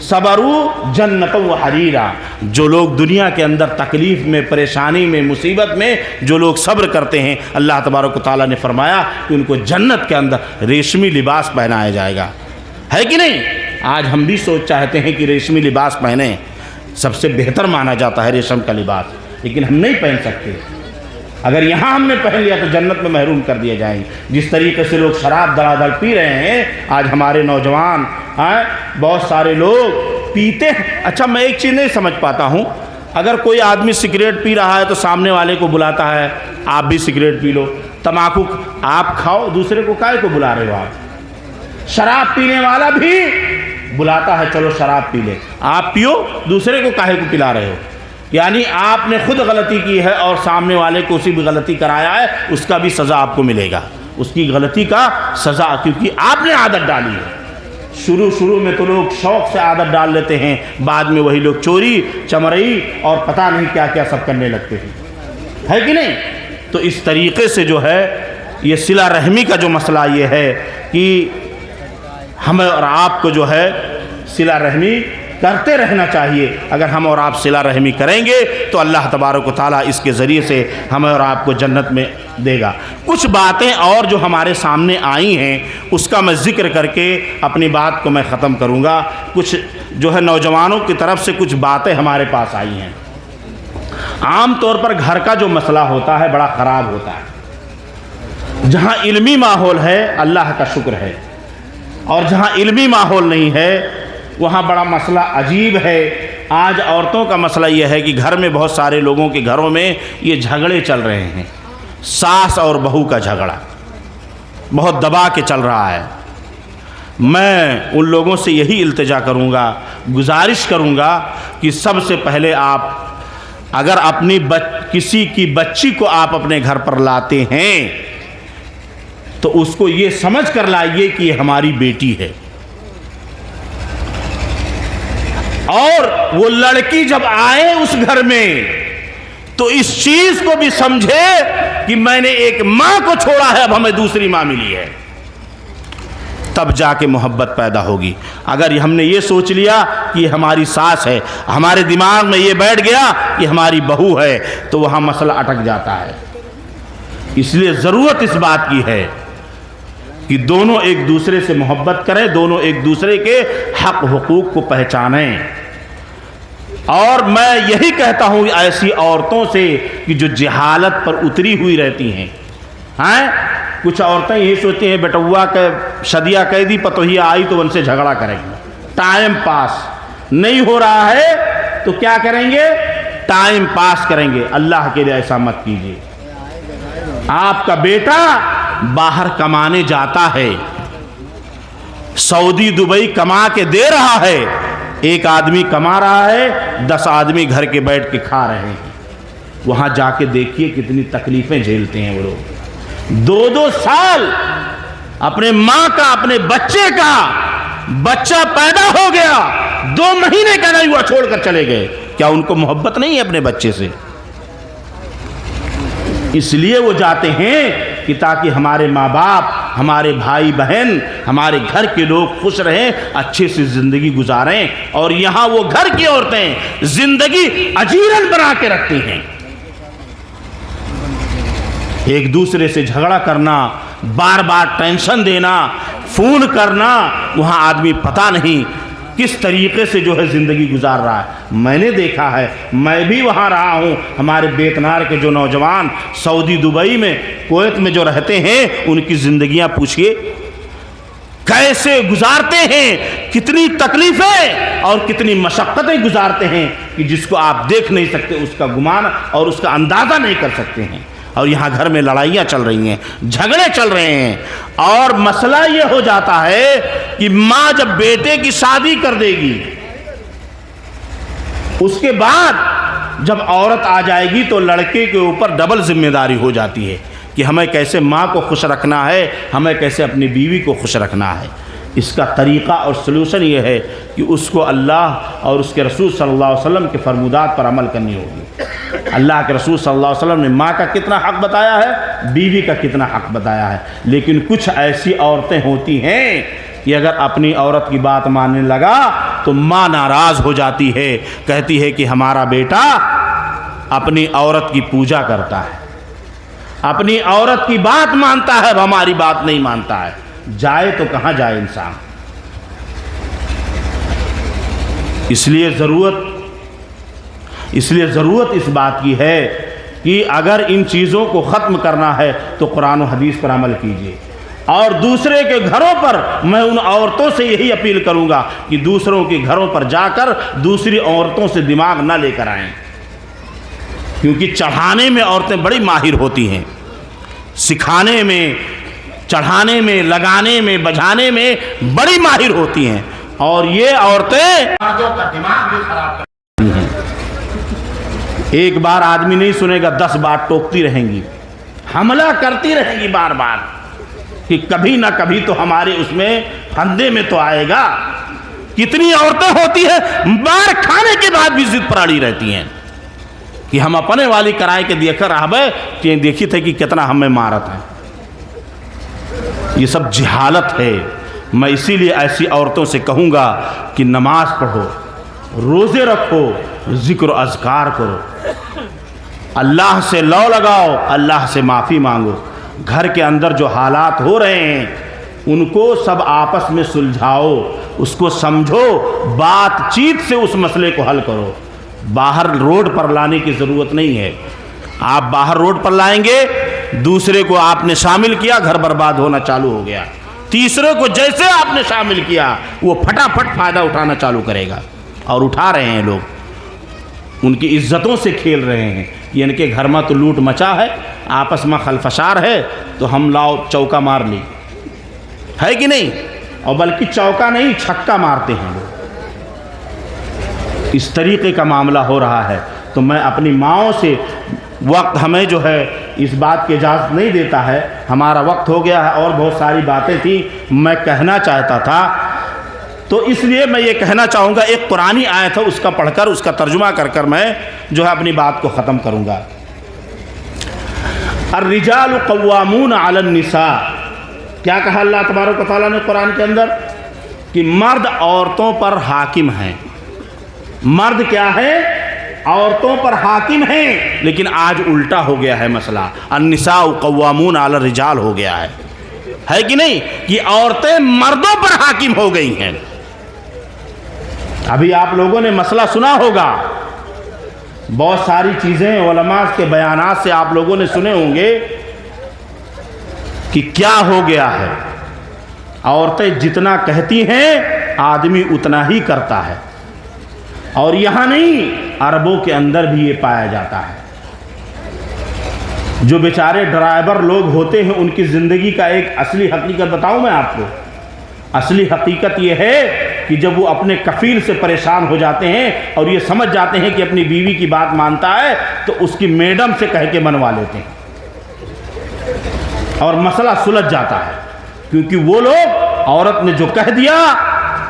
صَبَرُوا جَنَّةً وَحَرِيرًا۔ جو لوگ دنیا کے اندر تکلیف میں، پریشانی میں، مصیبت میں جو لوگ صبر کرتے ہیں، اللہ تبارک و تعالیٰ نے فرمایا کہ ان کو جنت کے اندر ریشمی لباس پہنایا جائے گا، ہے کہ نہیں؟ آج ہم بھی چاہتے ہیں کہ ریشمی لباس پہنیں، سب سے بہتر مانا جاتا ہے ریشم کا لباس، لیکن ہم نہیں پہن سکتے۔ اگر یہاں ہم نے پہن لیا تو جنت میں محروم کر دیے جائیں گے۔ جس طریقے سے لوگ شراب دڑا دڑ پی رہے ہیں، آج ہمارے نوجوان بہت سارے لوگ پیتے ہیں۔ اچھا، میں ایک چیز نہیں سمجھ پاتا ہوں، اگر کوئی آدمی سگریٹ پی رہا ہے تو سامنے والے کو بلاتا ہے آپ بھی سگریٹ پی لو، تمباکو آپ کھاؤ، دوسرے کو کائے کو بلا رہے ہو آپ؟ شراب پینے والا بھی بلاتا ہے چلو شراب پی لے، آپ پیو، دوسرے کو کائے کو پلا رہے ہو؟ یعنی آپ نے خود غلطی کی ہے اور سامنے والے کو اسی بھی غلطی کرایا ہے، اس کا بھی سزا آپ کو ملے گا، اس کی غلطی کا سزا، کیونکہ آپ نے عادت ڈالی ہے۔ شروع میں تو لوگ شوق سے عادت ڈال لیتے ہیں، بعد میں وہی لوگ چوری چمرئی اور پتہ نہیں کیا کیا سب کرنے لگتے ہیں، ہے کہ نہیں؟ تو اس طریقے سے جو ہے یہ صلہ رحمی کا جو مسئلہ یہ ہے کہ ہمیں اور آپ کو جو ہے صلہ رحمی کرتے رہنا چاہیے۔ اگر ہم اور آپ صلہ رحمی کریں گے تو اللہ تبارک و تعالیٰ اس کے ذریعے سے ہمیں اور آپ کو جنت میں دے گا۔ کچھ باتیں اور جو ہمارے سامنے آئی ہیں اس کا میں ذکر کر کے اپنی بات کو میں ختم کروں گا۔ کچھ جو ہے نوجوانوں کی طرف سے کچھ باتیں ہمارے پاس آئی ہیں۔ عام طور پر گھر کا جو مسئلہ ہوتا ہے بڑا خراب ہوتا ہے۔ جہاں علمی ماحول ہے اللہ کا شکر ہے، اور جہاں علمی ماحول نہیں ہے وہاں بڑا مسئلہ عجیب ہے۔ آج عورتوں کا مسئلہ یہ ہے کہ گھر میں بہت سارے لوگوں کے گھروں میں یہ جھگڑے چل رہے ہیں، ساس اور بہو کا جھگڑا بہت دبا کے چل رہا ہے۔ میں ان لوگوں سے یہی التجا کروں گا، گزارش کروں گا کہ سب سے پہلے آپ اگر اپنی کسی کی بچی کو آپ اپنے گھر پر لاتے ہیں تو اس کو یہ سمجھ کر لائیے کہ یہ ہماری بیٹی ہے، اور وہ لڑکی جب آئے اس گھر میں تو اس چیز کو بھی سمجھے کہ میں نے ایک ماں کو چھوڑا ہے، اب ہمیں دوسری ماں ملی ہے، تب جا کے محبت پیدا ہوگی۔ اگر ہم نے یہ سوچ لیا کہ یہ ہماری ساس ہے، ہمارے دماغ میں یہ بیٹھ گیا کہ ہماری بہو ہے، تو وہاں مسئلہ اٹک جاتا ہے۔ اس لیے ضرورت اس بات کی ہے کہ دونوں ایک دوسرے سے محبت کریں، دونوں ایک دوسرے کے حق حقوق کو پہچانیں۔ اور میں یہی کہتا ہوں ایسی عورتوں سے کہ جو جہالت پر اتری ہوئی رہتی ہیں. کچھ عورتیں یہی سوچتی ہیں بیٹوا کے شدیہ قیدی پتوہیا آئی تو ان سے جھگڑا کریں گے. ٹائم پاس نہیں ہو رہا ہے تو کیا کریں گے؟ ٹائم پاس کریں گے. اللہ کے لیے ایسا مت کیجیے. آپ کا بیٹا باہر کمانے جاتا ہے، سعودی دبئی کما کے دے رہا ہے. ایک آدمی کما رہا ہے، 10 آدمی گھر کے بیٹھ کے کھا رہے ہیں. وہاں جا کے دیکھیے کتنی تکلیفیں جھیلتے ہیں وہ لوگ. 2 سال اپنے ماں کا، اپنے بچے کا، بچہ پیدا ہو گیا 2 مہینے کا نہیں ہوا چھوڑ کر چلے گئے. کیا ان کو محبت نہیں ہے اپنے بچے سے؟ اس لیے وہ جاتے ہیں کہ تاکہ ہمارے ماں باپ، ہمارے بھائی بہن، ہمارے گھر کے لوگ خوش رہیں، اچھے سے زندگی گزاریں. اور یہاں وہ گھر کی عورتیں زندگی اجیرن بنا کے رکھتی ہیں. ایک دوسرے سے جھگڑا کرنا، بار بار ٹینشن دینا، فون کرنا، وہاں آدمی پتہ نہیں کس طریقے سے جو ہے زندگی گزار رہا ہے. میں نے دیکھا ہے، میں بھی وہاں رہا ہوں. ہمارے بیتنار کے جو نوجوان سعودی دبئی میں، کویت میں جو رہتے ہیں، ان کی زندگیاں پوچھئے کیسے گزارتے ہیں، کتنی تکلیفیں اور کتنی مشقتیں گزارتے ہیں کہ جس کو آپ دیکھ نہیں سکتے، اس کا گمان اور اس کا اندازہ نہیں کر سکتے ہیں. اور یہاں گھر میں لڑائیاں چل رہی ہیں، جھگڑے چل رہے ہیں. اور مسئلہ یہ ہو جاتا ہے کہ ماں جب بیٹے کی شادی کر دے گی، اس کے بعد جب عورت آ جائے گی تو لڑکے کے اوپر ڈبل ذمہ داری ہو جاتی ہے کہ ہمیں کیسے ماں کو خوش رکھنا ہے، ہمیں کیسے اپنی بیوی کو خوش رکھنا ہے. اس کا طریقہ اور سلوشن یہ ہے کہ اس کو اللہ اور اس کے رسول صلی اللہ علیہ وسلم کے فرمودات پر عمل کرنی ہوگی. اللہ کے رسول صلی اللہ علیہ وسلم نے ماں کا کتنا حق بتایا ہے، بیوی کا کتنا حق بتایا ہے. لیکن کچھ ایسی عورتیں ہوتی ہیں کہ اگر اپنی عورت کی بات ماننے لگا تو ماں ناراض ہو جاتی ہے، کہتی ہے کہ ہمارا بیٹا اپنی عورت کی پوجا کرتا ہے، اپنی عورت کی بات مانتا ہے، ہماری بات نہیں مانتا ہے. جائے تو کہاں جائے انسان. اس لیے ضرورت اس بات کی ہے کہ اگر ان چیزوں کو ختم کرنا ہے تو قرآن و حدیث پر عمل کیجیے. اور دوسرے کے گھروں پر میں ان عورتوں سے یہی اپیل کروں گا کہ دوسروں کے گھروں پر جا کر دوسری عورتوں سے دماغ نہ لے کر آئیں. کیونکہ چڑھانے میں عورتیں بڑی ماہر ہوتی ہیں، سکھانے میں، چڑھانے میں، لگانے میں، بجھانے میں بڑی ماہر ہوتی ہیں. اور یہ عورتیں مردوں کا دماغ بھی خراب کرتی ہیں. ایک بار آدمی نہیں سنے گا، 10 بار ٹوکتی رہیں گی، حملہ کرتی رہیں گی بار بار کہ کبھی نہ کبھی تو ہمارے اس میں پھندے میں تو آئے گا. کتنی عورتیں ہوتی ہیں مار کھانے کے بعد بھی ضد پر اڑی رہتی ہیں کہ ہم اپنے والی کرائے کے دیکھ کر کہ دیکھی تھے کہ کتنا ہمیں مارت ہے. یہ سب جہالت ہے. میں اسی لیے ایسی عورتوں سے کہوں گا کہ نماز پڑھو، روزے رکھو، ذکر و اذکار کرو، اللہ سے لو لگاؤ، اللہ سے معافی مانگو. گھر کے اندر جو حالات ہو رہے ہیں ان کو سب آپس میں سلجھاؤ، اس کو سمجھو، بات چیت سے اس مسئلے کو حل کرو. باہر روڈ پر لانے کی ضرورت نہیں ہے. آپ باہر روڈ پر لائیں گے، دوسرے کو آپ نے شامل کیا، گھر برباد ہونا چالو ہو گیا. تیسرے کو جیسے آپ نے شامل کیا وہ پھٹافٹ فائدہ اٹھانا چالو کرے گا. اور اٹھا رہے ہیں لوگ، ان کی عزتوں سے کھیل رہے ہیں کہ ان کے گھر میں تو لوٹ مچا ہے، آپس میں خلفشار ہے تو ہم لاؤ چوکا مار لی، ہے کہ نہیں؟ اور بلکہ چوکا نہیں، چھکا مارتے ہیں لوگ. اس طریقے کا معاملہ ہو رہا ہے. تو میں اپنی ماؤں سے، وقت ہمیں جو ہے اس بات کی اجازت نہیں دیتا ہے، ہمارا وقت ہو گیا ہے، اور بہت ساری باتیں تھیں میں کہنا چاہتا تھا، تو اس لیے میں یہ کہنا چاہوں گا. ایک قرآنی آیت ہے، اس کا پڑھ کر، اس کا ترجمہ کر میں جو ہے اپنی بات کو ختم کروں گا. الرجال قوامون علی النساء. کیا کہا اللہ تبارک و تعالیٰ نے قرآن کے اندر؟ کہ مرد عورتوں پر حاکم ہیں. مرد کیا ہے؟ عورتوں پر حاکم ہیں. لیکن آج الٹا ہو گیا ہے مسئلہ، النساء قوامون علی الرجال ہو گیا ہے کہ نہیں؟ کہ عورتیں مردوں پر حاکم ہو گئی ہیں. ابھی آپ لوگوں نے مسئلہ سنا ہوگا بہت ساری چیزیں علماء کے بیانات سے آپ لوگوں نے سنے ہوں گے کہ کیا ہو گیا ہے، عورتیں جتنا کہتی ہیں آدمی اتنا ہی کرتا ہے، اور یہاں نہیں عربوں کے اندر بھی یہ پایا جاتا ہے۔ جو بیچارے ڈرائیور لوگ ہوتے ہیں ان کی زندگی کا ایک اصلی حقیقت بتاؤں میں آپ کو۔ اصلی حقیقت یہ ہے کہ جب وہ اپنے کفیل سے پریشان ہو جاتے ہیں اور یہ سمجھ جاتے ہیں کہ اپنی بیوی کی بات مانتا ہے تو اس کی میڈم سے کہہ کے منوا لیتے ہیں اور مسئلہ سلجھ جاتا ہے، کیونکہ وہ لوگ عورت نے جو کہہ دیا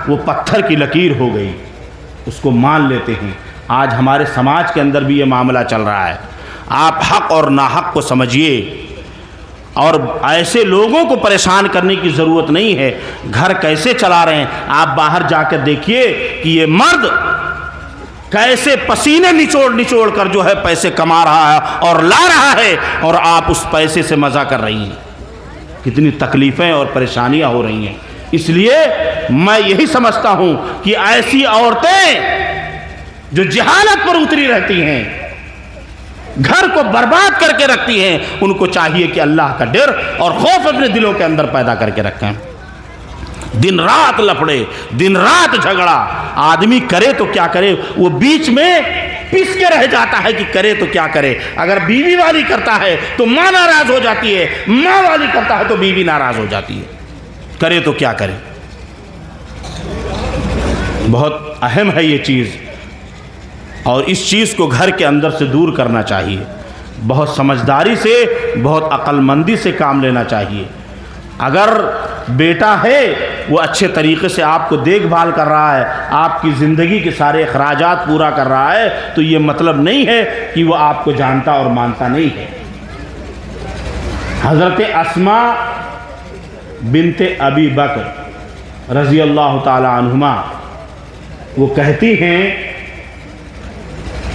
وہ پتھر کی لکیر ہو گئی، اس کو مان لیتے ہیں۔ آج ہمارے سماج کے اندر بھی یہ معاملہ چل رہا ہے۔ آپ حق اور ناحق کو سمجھیے، اور ایسے لوگوں کو پریشان کرنے کی ضرورت نہیں ہے۔ گھر کیسے چلا رہے ہیں آپ باہر جا کر دیکھیے کہ یہ مرد کیسے پسینے نچوڑ کر جو ہے پیسے کما رہا ہے اور لا رہا ہے، اور آپ اس پیسے سے مزہ کر رہی ہیں۔ کتنی تکلیفیں اور پریشانیاں ہو رہی ہیں۔ اس لیے میں یہی سمجھتا ہوں کہ ایسی عورتیں جو جہالت پر اتری رہتی ہیں، گھر کو برباد کر کے رکھتی ہیں، ان کو چاہیے کہ اللہ کا ڈر اور خوف اپنے دلوں کے اندر پیدا کر کے رکھیں۔ دن رات لفڑے، دن رات جھگڑا، آدمی کرے تو کیا کرے، وہ بیچ میں پس کے رہ جاتا ہے کہ کرے تو کیا کرے۔ اگر بیوی والی کرتا ہے تو ماں ناراض ہو جاتی ہے، ماں والی کرتا ہے تو بیوی ناراض ہو جاتی ہے، کرے تو کیا کرے۔ بہت اہم ہے یہ چیز، اور اس چیز کو گھر کے اندر سے دور کرنا چاہیے۔ بہت سمجھداری سے، بہت عقل مندی سے کام لینا چاہیے۔ اگر بیٹا ہے وہ اچھے طریقے سے آپ کو دیکھ بھال کر رہا ہے، آپ کی زندگی کے سارے اخراجات پورا کر رہا ہے، تو یہ مطلب نہیں ہے کہ وہ آپ کو جانتا اور مانتا نہیں ہے۔ حضرت اسماء بنت ابی بکر رضی اللہ تعالی عنہما وہ کہتی ہیں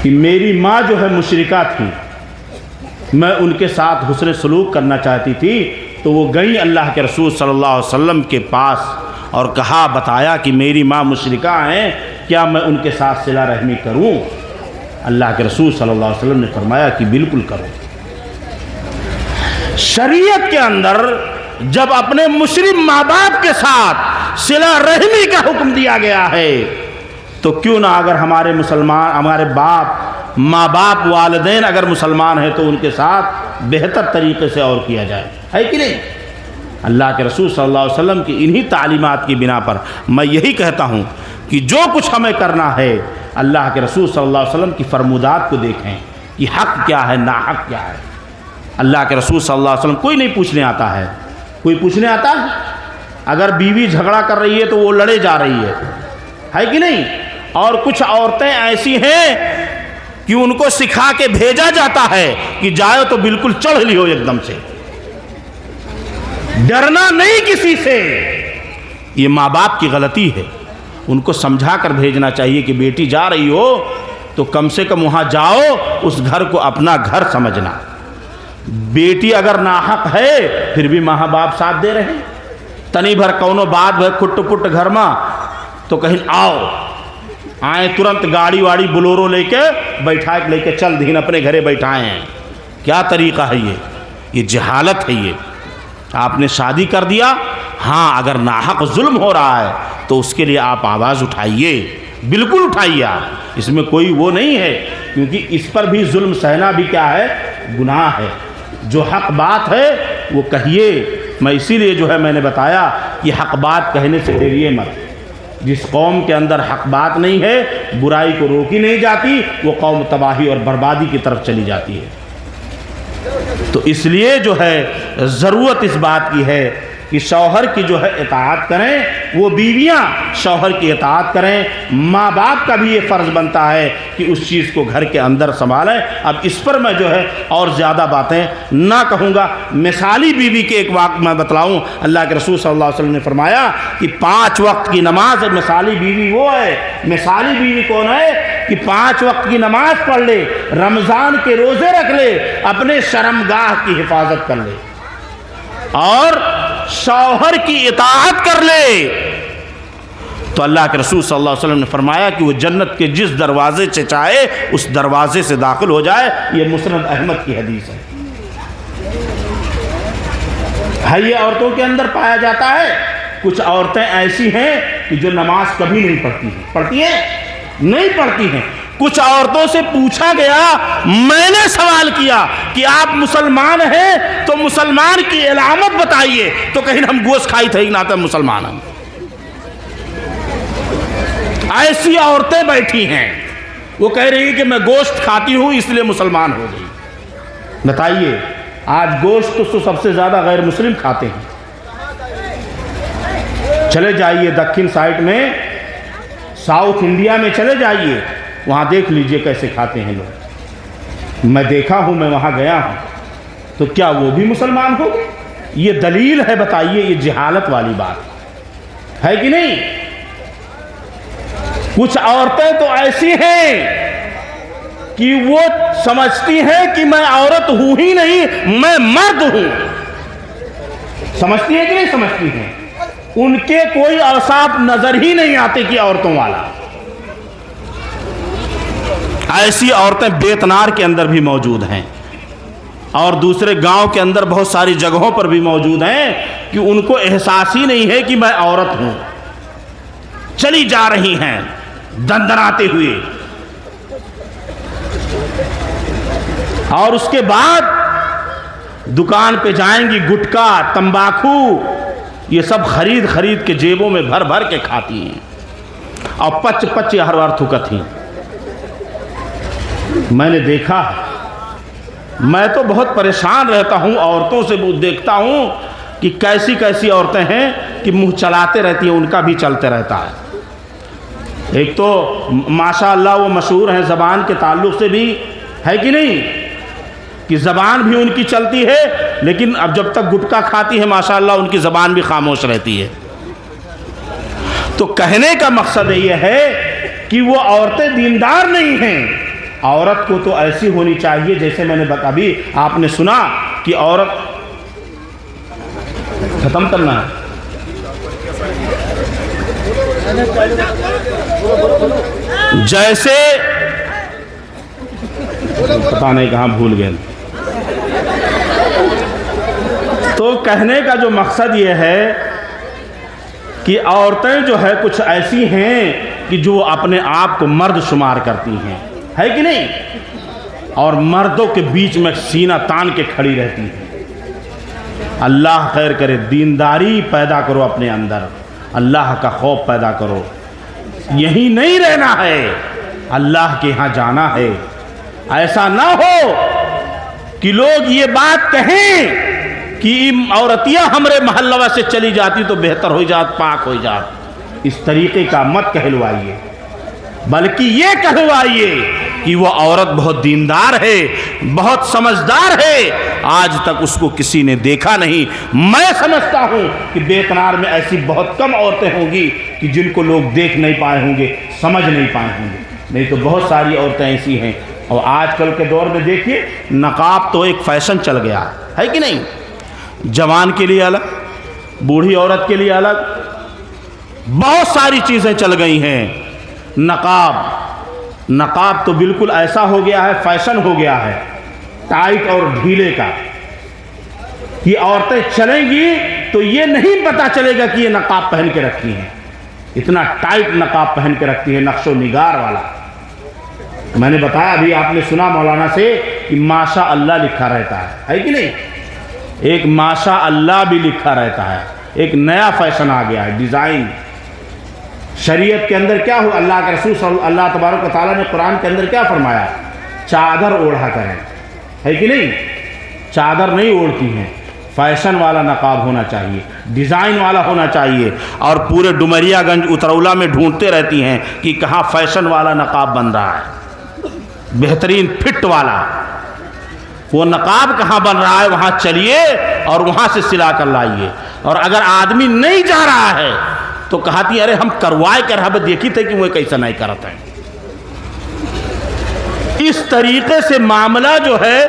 کہ میری ماں جو ہے مشرکہ تھی، میں ان کے ساتھ حسن سلوک کرنا چاہتی تھی، تو وہ گئیں اللہ کے رسول صلی اللہ علیہ وسلم کے پاس اور کہا، بتایا کہ میری ماں مشرکہ ہیں، کیا میں ان کے ساتھ صلہ رحمی کروں؟ اللہ کے رسول صلی اللہ علیہ وسلم نے فرمایا کہ بالکل کرو۔ شریعت کے اندر جب اپنے مشرک ماں باپ کے ساتھ صلہ رحمی کا حکم دیا گیا ہے، تو کیوں نہ اگر ہمارے ماں باپ والدین اگر مسلمان ہیں تو ان کے ساتھ بہتر طریقے سے اور کیا جائے، ہے کہ نہیں؟ اللہ کے رسول صلی اللہ علیہ وسلم کی انہی تعلیمات کی بنا پر میں یہی کہتا ہوں کہ جو کچھ ہمیں کرنا ہے اللہ کے رسول صلی اللہ علیہ وسلم کی فرمودات کو دیکھیں کہ حق کیا ہے، ناحق کیا ہے۔ اللہ کے رسول صلی اللہ علیہ وسلم کوئی نہیں پوچھنے آتا ہے، کوئی پوچھنے آتا ہے؟ اگر بیوی جھگڑا کر رہی ہے تو وہ لڑے جا رہی ہے کہ نہیں؟ اور کچھ عورتیں ایسی ہیں کہ ان کو سکھا کے بھیجا جاتا ہے کہ جائے تو بالکل چڑھ لیو ایک دم سے، ڈرنا نہیں کسی سے۔ یہ ماں باپ کی غلطی ہے، ان کو سمجھا کر بھیجنا چاہیے کہ بیٹی جا رہی ہو تو کم سے کم وہاں جاؤ، اس گھر کو اپنا گھر سمجھنا۔ بیٹی اگر ناحق ہے پھر بھی ماں باپ ساتھ دے رہے ہیں، تنی بھر کونو بات بھر کھٹ پٹ گھر ماں تو کہیں آئیں ترنت گاڑی واڑی بلورو لے کے بیٹھا لے کے چل دین اپنے گھرے بیٹھائے ہیں۔ کیا طریقہ ہے یہ جہالت ہے۔ یہ آپ نے شادی کر دیا، ہاں اگر ناحق ظلم ہو رہا ہے تو اس کے لیے آپ آواز اٹھائیے، بالکل اٹھائیے آپ، اس میں کوئی وہ نہیں ہے، کیونکہ اس پر بھی ظلم سہنا بھی کیا ہے، گناہ ہے۔ جو حق بات ہے وہ کہیے۔ میں اسی لیے جو ہے میں نے بتایا کہ حق بات کہنے سے ڈریے مت۔ جس قوم کے اندر حق بات نہیں ہے، برائی کو روکی نہیں جاتی، وہ قوم تباہی اور بربادی کی طرف چلی جاتی ہے۔ تو اس لیے جو ہے ضرورت اس بات کی ہے کہ شوہر کی جو ہے اطاعت کریں، وہ بیویاں شوہر کی اطاعت کریں۔ ماں باپ کا بھی یہ فرض بنتا ہے کہ اس چیز کو گھر کے اندر سنبھالیں۔ اب اس پر میں جو ہے اور زیادہ باتیں نہ کہوں گا۔ مثالی بیوی کے ایک واقعہ میں بتلاؤں۔ اللہ کے رسول صلی اللہ علیہ وسلم نے فرمایا کہ 5 وقت کی نماز، مثالی بیوی وہ ہے، مثالی بیوی کون ہے کہ 5 وقت کی نماز پڑھ لے، رمضان کے روزے رکھ لے، اپنے شرمگاہ کی حفاظت کر لے اور شوہر کی اطاعت کر لے، تو اللہ کے رسول صلی اللہ علیہ وسلم نے فرمایا کہ وہ جنت کے جس دروازے سے چاہے اس دروازے سے داخل ہو جائے. یہ مسند احمد کی حدیث ہے. یہ عورتوں کے اندر پایا جاتا ہے. کچھ عورتیں ایسی ہیں کہ جو نماز کبھی نہیں پڑھتی ہیں. پڑھتی ہیں؟ نہیں پڑھتی ہیں. کچھ عورتوں سے پوچھا گیا, میں نے سوال کیا کہ آپ مسلمان ہیں تو مسلمان کی علامت بتائیے, تو کہیں ہم گوشت کھائی تھے نہ تو مسلمان ہم. ایسی عورتیں بیٹھی ہیں, وہ کہہ رہی ہیں کہ میں گوشت کھاتی ہوں اس لیے مسلمان ہو گئی. بتائیے, آج گوشت تو سب سے زیادہ غیر مسلم کھاتے ہیں. چلے جائیے دکن سائٹ میں, ساؤتھ انڈیا میں چلے جائیے, وہاں دیکھ لیجئے کیسے کھاتے ہیں لوگ. میں دیکھا ہوں, میں وہاں گیا ہوں. تو کیا وہ بھی مسلمان ہو گئے؟ یہ دلیل ہے, بتائیے. یہ جہالت والی بات ہے کہ نہیں؟ کچھ عورتیں تو ایسی ہیں کہ وہ سمجھتی ہیں کہ میں عورت ہوں ہی نہیں, میں مرد ہوں. سمجھتی ہیں کہ نہیں سمجھتی ہیں؟ ان کے کوئی اوصاف نظر ہی نہیں آتے کہ عورتوں والا. ایسی عورتیں بیتنار کے اندر بھی موجود ہیں, اور دوسرے گاؤں کے اندر بہت ساری جگہوں پر بھی موجود ہیں کہ ان کو احساس ہی نہیں ہے کہ میں عورت ہوں. چلی جا رہی ہیں دندناتے ہوئے, اور اس کے بعد دکان پہ جائیں گی, گٹکا, تمباکو, یہ سب خرید خرید کے جیبوں میں بھر بھر کے کھاتی ہیں, اور پچ پچ ہر بار تھکت ہیں. میں نے دیکھا, میں تو بہت پریشان رہتا ہوں, عورتوں سے دیکھتا ہوں کہ کیسی کیسی عورتیں ہیں کہ منہ چلاتے رہتی ہیں, ان کا بھی چلتے رہتا ہے. ایک تو ماشاء اللہ وہ مشہور ہیں زبان کے تعلق سے بھی, ہے کہ نہیں, کہ زبان بھی ان کی چلتی ہے, لیکن اب جب تک گٹکا کھاتی ہے ماشاء اللہ ان کی زبان بھی خاموش رہتی ہے. تو کہنے کا مقصد یہ ہے کہ وہ عورتیں دیندار نہیں ہیں. عورت کو تو ایسی ہونی چاہیے, جیسے میں نے ابھی آپ نے سنا کہ عورت ختم کرنا ہے, جیسے پتہ نہیں کہاں بھول گئے. تو کہنے کا جو مقصد یہ ہے کہ عورتیں جو ہے کچھ ایسی ہیں کہ جو اپنے آپ کو مرد شمار کرتی ہیں, ہے کہ نہیں, اور مردوں کے بیچ میں سینہ تان کے کھڑی رہتی ہیں. اللہ خیر کرے, دینداری پیدا کرو اپنے اندر, اللہ کا خوف پیدا کرو. یہیں نہیں رہنا ہے, اللہ کے ہاں جانا ہے. ایسا نہ ہو کہ لوگ یہ بات کہیں کہ عورتیاں ہمارے محلہ سے چلی جاتی تو بہتر ہو جات, پاک ہو جات. اس طریقے کا مت کہلوائیے, بلکہ یہ کہلوائیے کہ وہ عورت بہت دیندار ہے, بہت سمجھدار ہے. آج تک اس کو کسی نے دیکھا نہیں. میں سمجھتا ہوں کہ بیتنار میں ایسی بہت کم عورتیں ہوں گی کہ جن کو لوگ دیکھ نہیں پائے ہوں گے, سمجھ نہیں پائے ہوں گے. نہیں تو بہت ساری عورتیں ایسی ہیں. اور آج کل کے دور میں دیکھیے, نقاب تو ایک فیشن چل گیا ہے کہ نہیں. جوان کے لیے الگ, بوڑھی عورت کے لیے الگ, بہت ساری چیزیں چل گئی ہیں. نقاب تو بالکل ایسا ہو گیا ہے, فیشن ہو گیا ہے, ٹائٹ اور ڈھیلے کا. یہ عورتیں چلیں گی تو یہ نہیں پتا چلے گا کہ یہ نقاب پہن کے رکھی ہیں. اتنا ٹائٹ نقاب پہن کے رکھتی ہے, نقش و نگار والا. میں نے بتایا, ابھی آپ نے سنا مولانا سے کہ ماشاء اللہ لکھا رہتا ہے کہ نہیں. ایک ماشاء اللہ بھی لکھا رہتا ہے. ایک نیا فیشن آ گیا ہے, ڈیزائن. شریعت کے اندر کیا ہو, اللہ کے رسول صلی اللہ تبارک و تعالیٰ نے قرآن کے اندر کیا فرمایا, چادر اوڑھا کریں, ہے کہ نہیں. چادر نہیں اوڑھتی ہیں, فیشن والا نقاب ہونا چاہیے, ڈیزائن والا ہونا چاہیے. اور پورے ڈومریا گنج اترولہ میں ڈھونڈتے رہتی ہیں کہ کہاں فیشن والا نقاب بن رہا ہے, بہترین فٹ والا. وہ نقاب کہاں بن رہا ہے, وہاں چلیے اور وہاں سے سلا کر لائیے. اور اگر آدمی نہیں جا رہا ہے تو کہتی ارے ہم کروائے کر ہم دیکھی تھے کہ وہ کیسا نہیں کرتا ہے. اس طریقے سے معاملہ جو ہے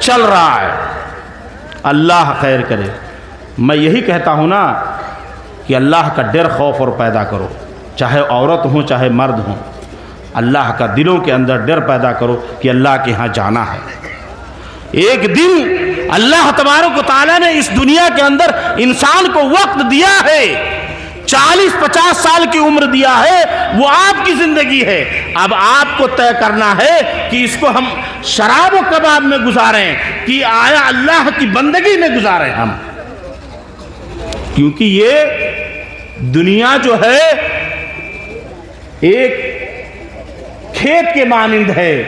چل رہا ہے. اللہ خیر کرے. میں یہی کہتا ہوں نا کہ اللہ کا ڈر خوف اور پیدا کرو. چاہے عورت ہوں چاہے مرد ہوں، اللہ کا دلوں کے اندر ڈر پیدا کرو کہ اللہ کے ہاں جانا ہے۔ ایک دن اللہ تبارک و تعالیٰ نے اس دنیا کے اندر انسان کو وقت دیا ہے، 40-50 سال کی عمر دیا ہے، وہ آپ کی زندگی ہے۔ اب آپ کو طے کرنا ہے کہ اس کو ہم شراب و کباب میں گزاریں کہ آیا اللہ کی بندگی میں گزاریں ہم، کیونکہ یہ دنیا جو ہے ایک کھیت کے مانند ہے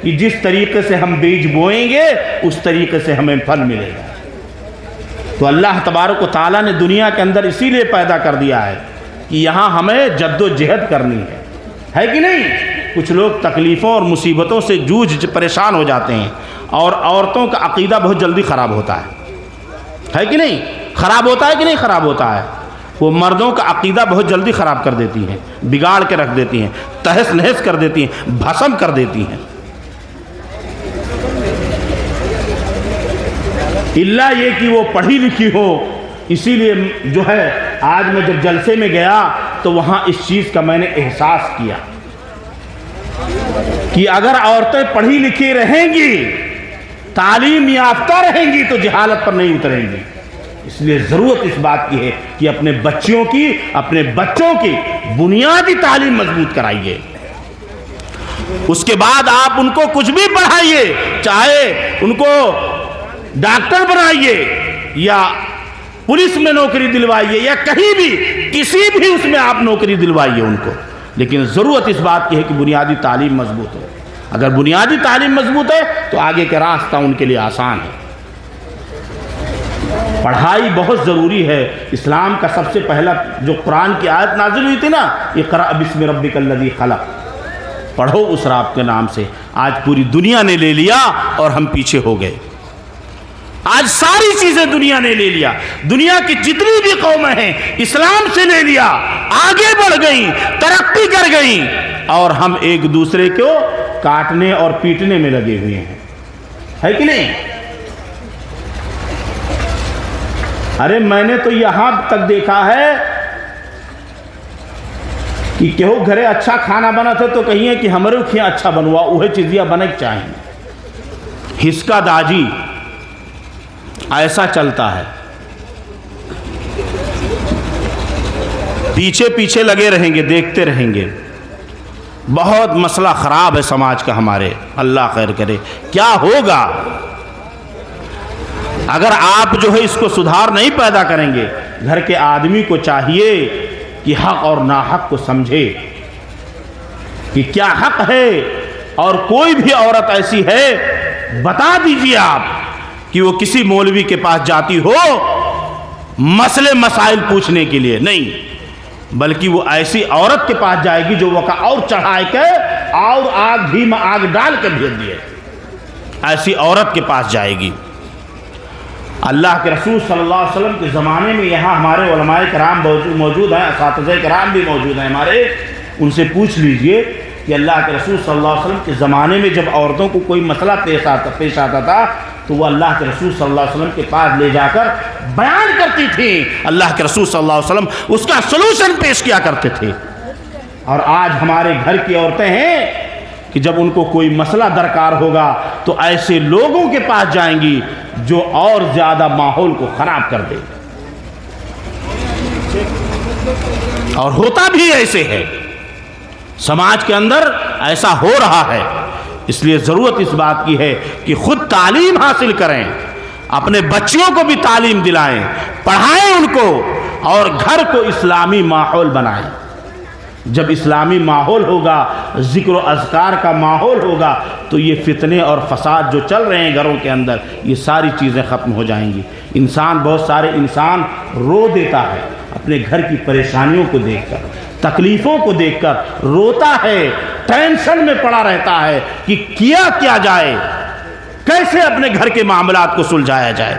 کہ جس طریقے سے ہم بیج بوئیں گے اس طریقے سے ہمیں پھل ملے گا۔ تو اللہ تبارک و تعالیٰ نے دنیا کے اندر اسی لیے پیدا کر دیا ہے کہ یہاں ہمیں جد و جہد کرنی ہے کہ نہیں؟ کچھ لوگ تکلیفوں اور مصیبتوں سے جوجھ پریشان ہو جاتے ہیں، اور عورتوں کا عقیدہ بہت جلدی خراب ہوتا ہے کہ نہیں؟ خراب ہوتا ہے کہ نہیں خراب ہوتا ہے؟ وہ مردوں کا عقیدہ بہت جلدی خراب کر دیتی ہیں، بگاڑ کے رکھ دیتی ہیں، تہس نہس کر دیتی ہیں، بھسم کر دیتی ہیں۔ اللہ یہ کہ وہ پڑھی لکھی ہو۔ اسی لیے جو ہے آج میں جب جلسے میں گیا تو وہاں اس چیز کا میں نے احساس کیا کہ اگر عورتیں پڑھی لکھی رہیں گی، تعلیم یافتہ رہیں گی تو جہالت پر نہیں اتریں گی۔ اس لیے ضرورت اس بات کی ہے کہ اپنے بچوں کی بنیادی تعلیم مضبوط کرائیے۔ اس کے بعد آپ ان کو کچھ بھی پڑھائیے، چاہے ان کو ڈاکٹر بنائیے یا پولیس میں نوکری دلوائیے یا کہیں بھی کسی بھی اس میں آپ نوکری دلوائیے ان کو، لیکن ضرورت اس بات کی ہے کہ بنیادی تعلیم مضبوط ہو۔ اگر بنیادی تعلیم مضبوط ہے تو آگے کا راستہ ان کے لیے آسان ہے۔ پڑھائی بہت ضروری ہے۔ اسلام کا سب سے پہلا جو قرآن کی آیت نازل ہوئی تھی نا، اقرأ بسم ربک الذی خلق، پڑھو اس رب کے نام سے، آج پوری دنیا نے لے لیا اور ہم پیچھے ہو گئے۔ آج ساری چیزیں دنیا نے لے لیا، دنیا کی جتنی بھی قومیں ہیں اسلام سے لے لیا، آگے بڑھ گئیں، ترقی کر گئیں، اور ہم ایک دوسرے کو کاٹنے اور پیٹنے میں لگے ہوئے ہیں، ہے کہ نہیں؟ ارے میں نے تو یہاں تک دیکھا ہے کہ کہو گھرے اچھا کھانا بنا تھے تو کہیے کہ ہمارے کھیا اچھا بنوا، وہی چیزیں بنے چاہیں۔ ہسکا داجی ایسا چلتا ہے، پیچھے پیچھے لگے رہیں گے، دیکھتے رہیں گے۔ بہت مسئلہ خراب ہے سماج کا ہمارے، اللہ خیر کرے۔ کیا ہوگا اگر آپ جو ہے اس کو سدھار نہیں پیدا کریں گے؟ گھر کے آدمی کو چاہیے کہ حق اور ناحق کو سمجھے کہ کیا حق ہے، اور کوئی بھی عورت ایسی ہے بتا دیجئے آپ کہ وہ کسی مولوی کے پاس جاتی ہو مسئلے مسائل پوچھنے کے لیے نہیں، بلکہ وہ ایسی عورت کے پاس جائے گی جو وقع اور چڑھائے کے اور آگ بھی میں آگ ڈال کے بھیج دیے، ایسی عورت کے پاس جائے گی۔ اللہ کے رسول صلی اللہ علیہ وسلم کے زمانے میں یہاں ہمارے علماء کرام موجود ہیں، اساتذہ کرام بھی موجود ہیں ہمارے، ان سے پوچھ لیجئے کہ اللہ کے رسول صلی اللہ علیہ وسلم کے زمانے میں جب عورتوں کو کوئی مسئلہ پیش آتا تھا تو وہ اللہ کے رسول صلی اللہ علیہ وسلم کے پاس لے جا کر بیان کرتی تھی، اللہ کے رسول صلی اللہ علیہ وسلم اس کا سلوشن پیش کیا کرتے تھے۔ اور آج ہمارے گھر کی عورتیں ہیں کہ جب ان کو کوئی مسئلہ درکار ہوگا تو ایسے لوگوں کے پاس جائیں گی جو اور زیادہ ماحول کو خراب کر دے، اور ہوتا بھی ایسے ہے، سماج کے اندر ایسا ہو رہا ہے۔ اس لیے ضرورت اس بات کی ہے کہ خود تعلیم حاصل کریں، اپنے بچیوں کو بھی تعلیم دلائیں، پڑھائیں ان کو، اور گھر کو اسلامی ماحول بنائیں۔ جب اسلامی ماحول ہوگا، ذکر و اذکار کا ماحول ہوگا، تو یہ فتنے اور فساد جو چل رہے ہیں گھروں کے اندر، یہ ساری چیزیں ختم ہو جائیں گی۔ بہت سارے انسان رو دیتا ہے اپنے گھر کی پریشانیوں کو دیکھ کر، تکلیفوں کو دیکھ کر روتا ہے، ٹینشن میں پڑا رہتا ہے کہ کیا جائے، کیسے اپنے گھر کے معاملات کو سلجھایا جائے۔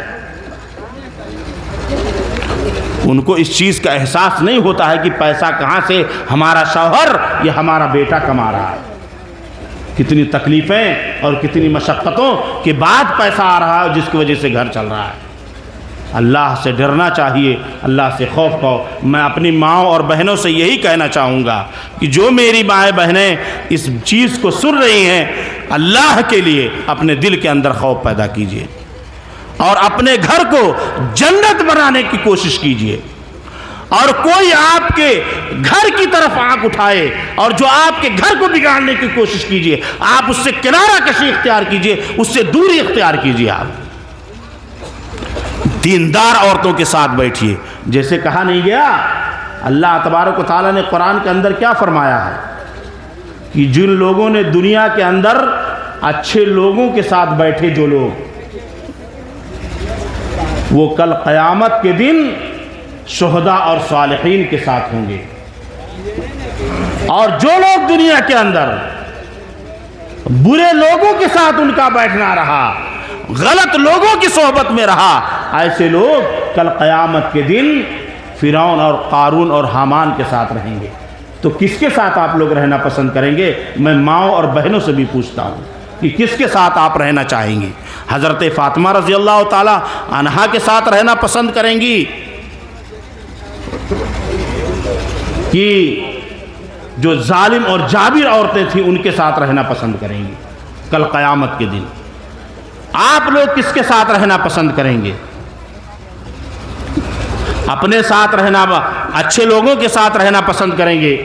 ان کو اس چیز کا احساس نہیں ہوتا ہے کہ پیسہ کہاں سے ہمارا شوہر یا ہمارا بیٹا کما رہا ہے، کتنی تکلیفیں اور کتنی مشقتوں کے بعد پیسہ آ رہا ہے جس کی وجہ سے گھر چل رہا ہے۔ اللہ سے ڈرنا چاہیے، اللہ سے خوف کرو۔ میں اپنی ماؤں اور بہنوں سے یہی کہنا چاہوں گا کہ جو میری مائیں بہنیں اس چیز کو سن رہی ہیں، اللہ کے لیے اپنے دل کے اندر خوف پیدا کیجیے اور اپنے گھر کو جنت بنانے کی کوشش کیجیے۔ اور کوئی آپ کے گھر کی طرف آنکھ اٹھائے اور جو آپ کے گھر کو بگاڑنے کی کوشش کیجیے، آپ اس سے کنارہ کشی اختیار کیجیے، اس سے دوری اختیار کیجیے۔ آپ دیندار عورتوں کے ساتھ بیٹھیے، جیسے کہا نہیں گیا، اللہ تبارک و تعالیٰ نے قرآن کے اندر کیا فرمایا ہے کہ جن لوگوں نے دنیا کے اندر اچھے لوگوں کے ساتھ بیٹھے، جو لوگ، وہ کل قیامت کے دن شہداء اور صالحین کے ساتھ ہوں گے۔ اور جو لوگ دنیا کے اندر برے لوگوں کے ساتھ ان کا بیٹھنا رہا، غلط لوگوں کی صحبت میں رہا، ایسے لوگ کل قیامت کے دن فرعون اور قارون اور حامان کے ساتھ رہیں گے۔ تو کس کے ساتھ آپ لوگ رہنا پسند کریں گے؟ میں ماؤں اور بہنوں سے بھی پوچھتا ہوں کہ کس کے ساتھ آپ رہنا چاہیں گی؟ حضرت فاطمہ رضی اللہ تعالی عنہا کے ساتھ رہنا پسند کریں گی کہ جو ظالم اور جابر عورتیں تھیں ان کے ساتھ رہنا پسند کریں گی کل قیامت کے دن؟ آپ لوگ کس کے ساتھ رہنا پسند کریں گے؟ اپنے ساتھ رہنا، اچھے لوگوں کے ساتھ رہنا پسند کریں گے؟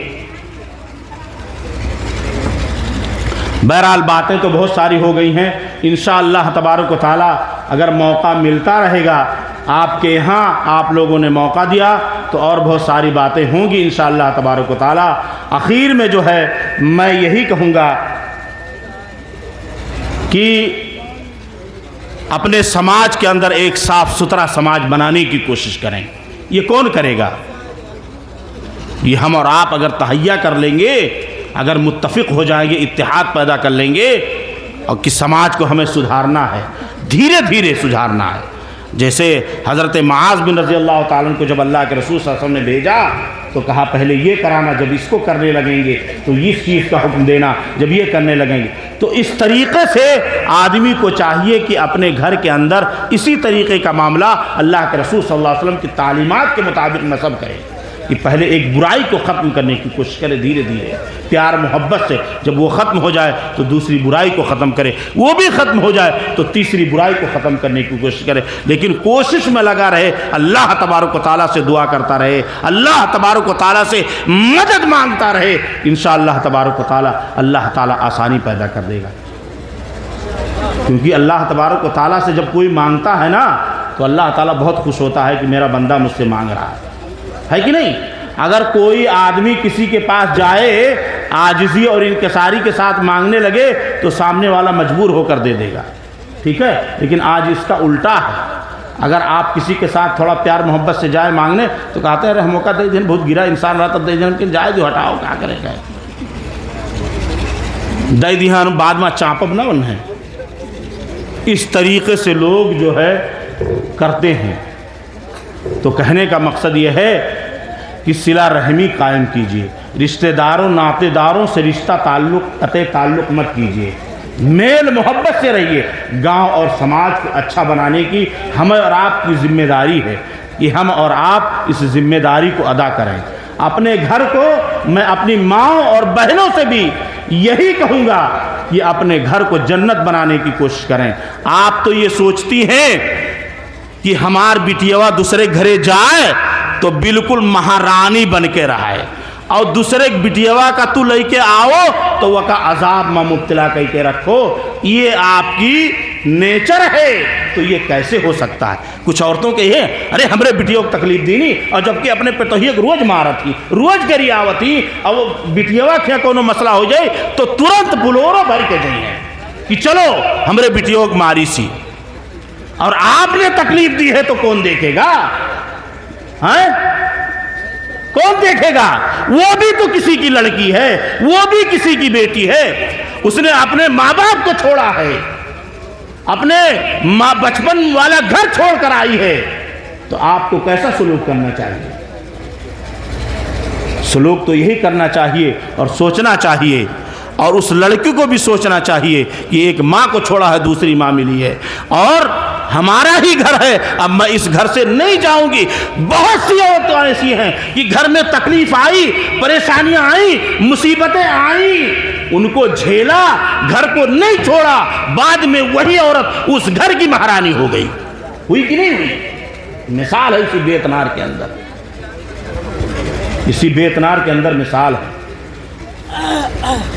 بہرحال باتیں تو بہت ساری ہو گئی ہیں، انشاءاللہ تبارک و تعالی اگر موقع ملتا رہے گا، آپ کے یہاں آپ لوگوں نے موقع دیا تو اور بہت ساری باتیں ہوں گی انشاءاللہ تبارک و تعالی۔ آخر میں جو ہے میں یہی کہوں گا کہ اپنے سماج کے اندر ایک صاف ستھرا سماج بنانے کی کوشش کریں۔ یہ کون کرے گا؟ یہ ہم اور آپ اگر تہیہ کر لیں گے، اگر متفق ہو جائیں گے، اتحاد پیدا کر لیں گے، اور کہ سماج کو ہمیں سدھارنا ہے، دھیرے دھیرے سدھارنا ہے۔ جیسے حضرت معاذ بن رضی اللہ تعالیٰ عنہ کو جب اللہ کے رسول صلی اللہ علیہ وسلم نے بھیجا تو کہا پہلے یہ کرانا، جب اس کو کرنے لگیں گے تو اس چیز کا حکم دینا، جب یہ کرنے لگیں گے تو اس طریقے سے آدمی کو چاہیے کہ اپنے گھر کے اندر اسی طریقے کا معاملہ اللہ کے رسول صلی اللہ علیہ وسلم کی تعلیمات کے مطابق نصب کرے، کہ پہلے ایک برائی کو ختم کرنے کی کوشش کرے، دھیرے دھیرے پیار محبت سے، جب وہ ختم ہو جائے تو دوسری برائی کو ختم کرے، وہ بھی ختم ہو جائے تو تیسری برائی کو ختم کرنے کی کوشش کرے، لیکن کوشش میں لگا رہے، اللہ تبارک و تعالیٰ سے دعا کرتا رہے، اللہ تبارک و تعالیٰ سے مدد مانگتا رہے، انشاءاللہ تبارک و تعالیٰ اللہ تعالیٰ آسانی پیدا کر دے گا۔ کیونکہ اللہ تبارک و تعالیٰ سے جب کوئی مانگتا ہے نا تو اللہ تعالیٰ بہت خوش ہوتا ہے کہ میرا بندہ مجھ سے مانگ رہا ہے کہ نہیں؟ اگر کوئی آدمی کسی کے پاس جائے عاجزی اور انکساری کے ساتھ مانگنے لگے تو سامنے والا مجبور ہو کر دے دے گا، ٹھیک ہے؟ لیکن آج اس کا الٹا ہے، اگر آپ کسی کے ساتھ تھوڑا پیار محبت سے جائے مانگنے تو کہتے ہیں ارے موقع دے دیں، بہت گرا انسان رہا تب دے دیں، لیکن جائے جو ہٹاؤ کیا کرے گا، دے دہان بعد میں چاپب نہ بن ہے۔ اس طریقے سے لوگ جو ہے کرتے ہیں۔ تو کہنے کا مقصد یہ ہے کہ صلہ رحمی قائم کیجیے، رشتہ داروں ناطے داروں سے رشتہ قطع تعلق مت کیجیے، میل محبت سے رہیے۔ گاؤں اور سماج کو اچھا بنانے کی ہمیں اور آپ کی ذمہ داری ہے کہ ہم اور آپ اس ذمہ داری کو ادا کریں۔ اپنے گھر کو میں اپنی ماؤں اور بہنوں سے بھی یہی کہوں گا کہ اپنے گھر کو جنت بنانے کی کوشش کریں۔ آپ تو یہ سوچتی ہیں کہ ہمار بیٹیوا دوسرے گھرے جائے تو بالکل مہارانی بن کے رہے، اور دوسرے بیٹیوا کا تو لے کے آؤ تو وہ کا عذاب میں مبتلا کر کے رکھو، یہ آپ کی نیچر ہے۔ تو یہ کیسے ہو سکتا ہے؟ کچھ عورتوں کے یہ ارے ہمارے بیٹیوں کو تکلیف دینی، اور جبکہ اپنے پتوہی روز مارت ہی، روز گری آوت ہی، اور وہ بیٹیوا کیا کوئی مسئلہ ہو جائے تو ترنت بلورو بھر کے جائیں کہ چلو ہمارے بیٹیوں کو ماری سی، اور آپ نے تکلیف دی ہے تو کون دیکھے گا؟ ہاں کون دیکھے گا؟ وہ بھی تو کسی کی لڑکی ہے، وہ بھی کسی کی بیٹی ہے، اس نے اپنے ماں باپ کو چھوڑا ہے، اپنے بچپن والا گھر چھوڑ کر آئی ہے، تو آپ کو کیسا سلوک کرنا چاہیے؟ سلوک تو یہی کرنا چاہیے اور سوچنا چاہیے۔ اور اس لڑکی کو بھی سوچنا چاہیے کہ ایک ماں کو چھوڑا ہے دوسری ماں ملی ہے اور ہمارا ہی گھر ہے، اب میں اس گھر سے نہیں جاؤں گی۔ بہت سی عورتیں ایسی ہیں کہ گھر میں تکلیف آئی، پریشانیاں آئیں، مصیبتیں آئیں، ان کو جھیلا، گھر کو نہیں چھوڑا، بعد میں وہی عورت اس گھر کی مہارانی ہو گئی۔ ہوئی کہ نہیں ہوئی؟ مثال ہے اسی بیتنار کے اندر، اسی بیتنار کے اندر مثال ہے۔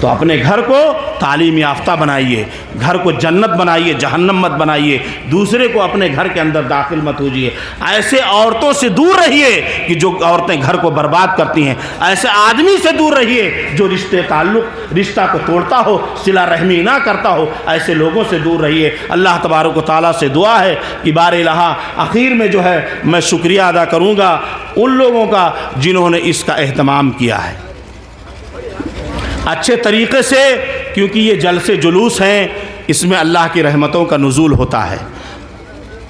تو اپنے گھر کو تعلیم یافتہ بنائیے، گھر کو جنت بنائیے، جہنم مت بنائیے، دوسرے کو اپنے گھر کے اندر داخل مت ہوجیے۔ ایسے عورتوں سے دور رہیے کہ جو عورتیں گھر کو برباد کرتی ہیں، ایسے آدمی سے دور رہیے جو رشتہ کو توڑتا ہو، صلہ رحمی نہ کرتا ہو، ایسے لوگوں سے دور رہیے۔ اللہ تبارک و تعالیٰ سے دعا ہے کہ بار الہ اخیر میں جو ہے میں شکریہ ادا کروں گا ان لوگوں کا جنہوں نے اس کا اہتمام کیا ہے اچھے طریقے سے، کیونکہ یہ جلسے جلوس ہیں، اس میں اللہ کی رحمتوں کا نزول ہوتا ہے۔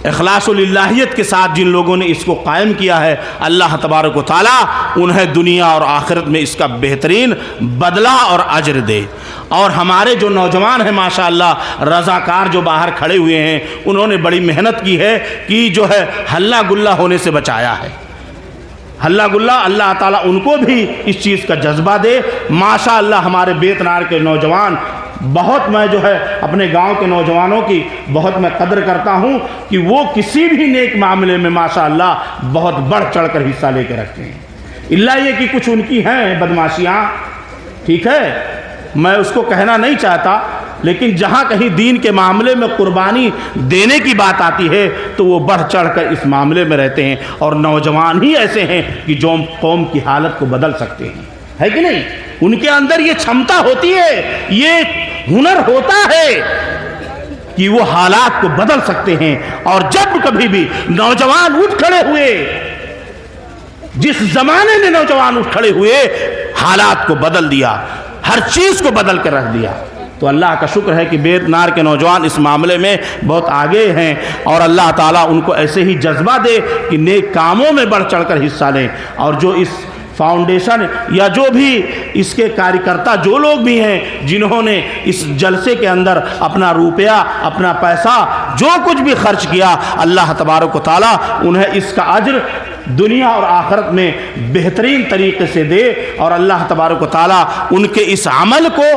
اخلاص و للہیت کے ساتھ جن لوگوں نے اس کو قائم کیا ہے، اللہ تبارک و تعالیٰ انہیں دنیا اور آخرت میں اس کا بہترین بدلہ اور اجر دے۔ اور ہمارے جو نوجوان ہیں ماشاءاللہ رضاکار جو باہر کھڑے ہوئے ہیں، انہوں نے بڑی محنت کی ہے کہ جو ہے ہلہ گلہ ہونے سے بچایا ہے۔ ہلہ گلہ اللہ تعالیٰ ان کو بھی اس چیز کا جذبہ دے۔ ماشاءاللہ ہمارے بیتنار کے نوجوان بہت، میں جو ہے اپنے گاؤں کے نوجوانوں کی بہت میں قدر کرتا ہوں کہ وہ کسی بھی نیک معاملے میں ماشاءاللہ بہت بڑھ چڑھ کر حصہ لے کے رکھتے ہیں۔ اللہ یہ کہ کچھ ان کی ہیں بدماشیاں، ٹھیک ہے، میں اس کو کہنا نہیں چاہتا، لیکن جہاں کہیں دین کے معاملے میں قربانی دینے کی بات آتی ہے تو وہ بڑھ چڑھ کر اس معاملے میں رہتے ہیں، اور نوجوان ہی ایسے ہیں کہ جو قوم کی حالت کو بدل سکتے ہیں، ہے کہ نہیں؟ ان کے اندر یہ چھمتا ہوتی ہے، یہ ہنر ہوتا ہے کہ وہ حالات کو بدل سکتے ہیں۔ اور جب کبھی بھی نوجوان اٹھ کھڑے ہوئے، جس زمانے میں نوجوان اٹھ کھڑے ہوئے، حالات کو بدل دیا، ہر چیز کو بدل کر رکھ دیا۔ تو اللہ کا شکر ہے کہ بیتنار کے نوجوان اس معاملے میں بہت آگے ہیں، اور اللہ تعالیٰ ان کو ایسے ہی جذبہ دے کہ نیک کاموں میں بڑھ چڑھ کر حصہ لیں۔ اور جو اس فاؤنڈیشن یا جو بھی اس کے کاریہ جو لوگ بھی ہیں جنہوں نے اس جلسے کے اندر اپنا روپیہ، اپنا پیسہ، جو کچھ بھی خرچ کیا، اللہ تبارک و تعالیٰ انہیں اس کا اجر دنیا اور آخرت میں بہترین طریقے سے دے، اور اللہ تبارک و تعالیٰ ان کے اس عمل کو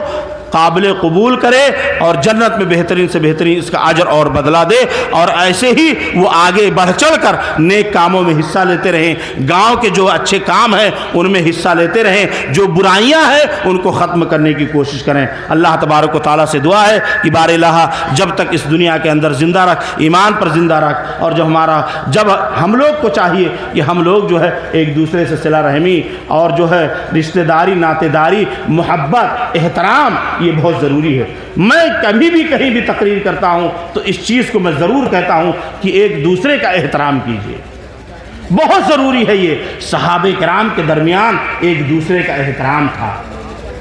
قابل قبول کرے اور جنت میں بہترین سے بہترین اس کا اجر اور بدلہ دے، اور ایسے ہی وہ آگے بڑھ چڑھ کر نیک کاموں میں حصہ لیتے رہیں، گاؤں کے جو اچھے کام ہیں ان میں حصہ لیتے رہیں، جو برائیاں ہیں ان کو ختم کرنے کی کوشش کریں۔ اللہ تبارک و تعالیٰ سے دعا ہے کہ بار الہ جب تک اس دنیا کے اندر زندہ رکھ، ایمان پر زندہ رکھ، اور جب ہم لوگ کو چاہیے کہ ہم لوگ جو ہے ایک دوسرے سے صلہ رحمی اور جو ہے رشتہ داری، ناطے داری، محبت، احترام، یہ بہت ضروری ہے۔ میں کبھی بھی کہیں بھی تقریر کرتا ہوں تو اس چیز کو میں ضرور کہتا ہوں کہ ایک دوسرے کا احترام کیجیے، بہت ضروری ہے یہ۔ صحابہ کرام کے درمیان ایک دوسرے کا احترام تھا۔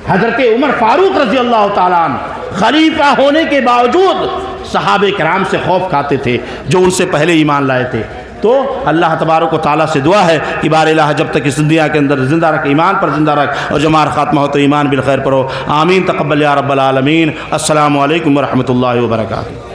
حضرت عمر فاروق رضی اللہ تعالیٰ عنہ خلیفہ ہونے کے باوجود صحابہ کرام سے خوف کھاتے تھے جو ان سے پہلے ایمان لائے تھے۔ تو اللہ تبارک و تعالیٰ سے دعا ہے کہ بار الہ جب تک اس دنیا کے اندر زندہ رکھ، ایمان پر زندہ رکھ، اور جب ہمارا خاتمہ ہو تو ایمان بالخیر پر ہو۔ آمین، تقبل یا رب العالمین۔ السلام علیکم ورحمۃ اللہ وبرکاتہ۔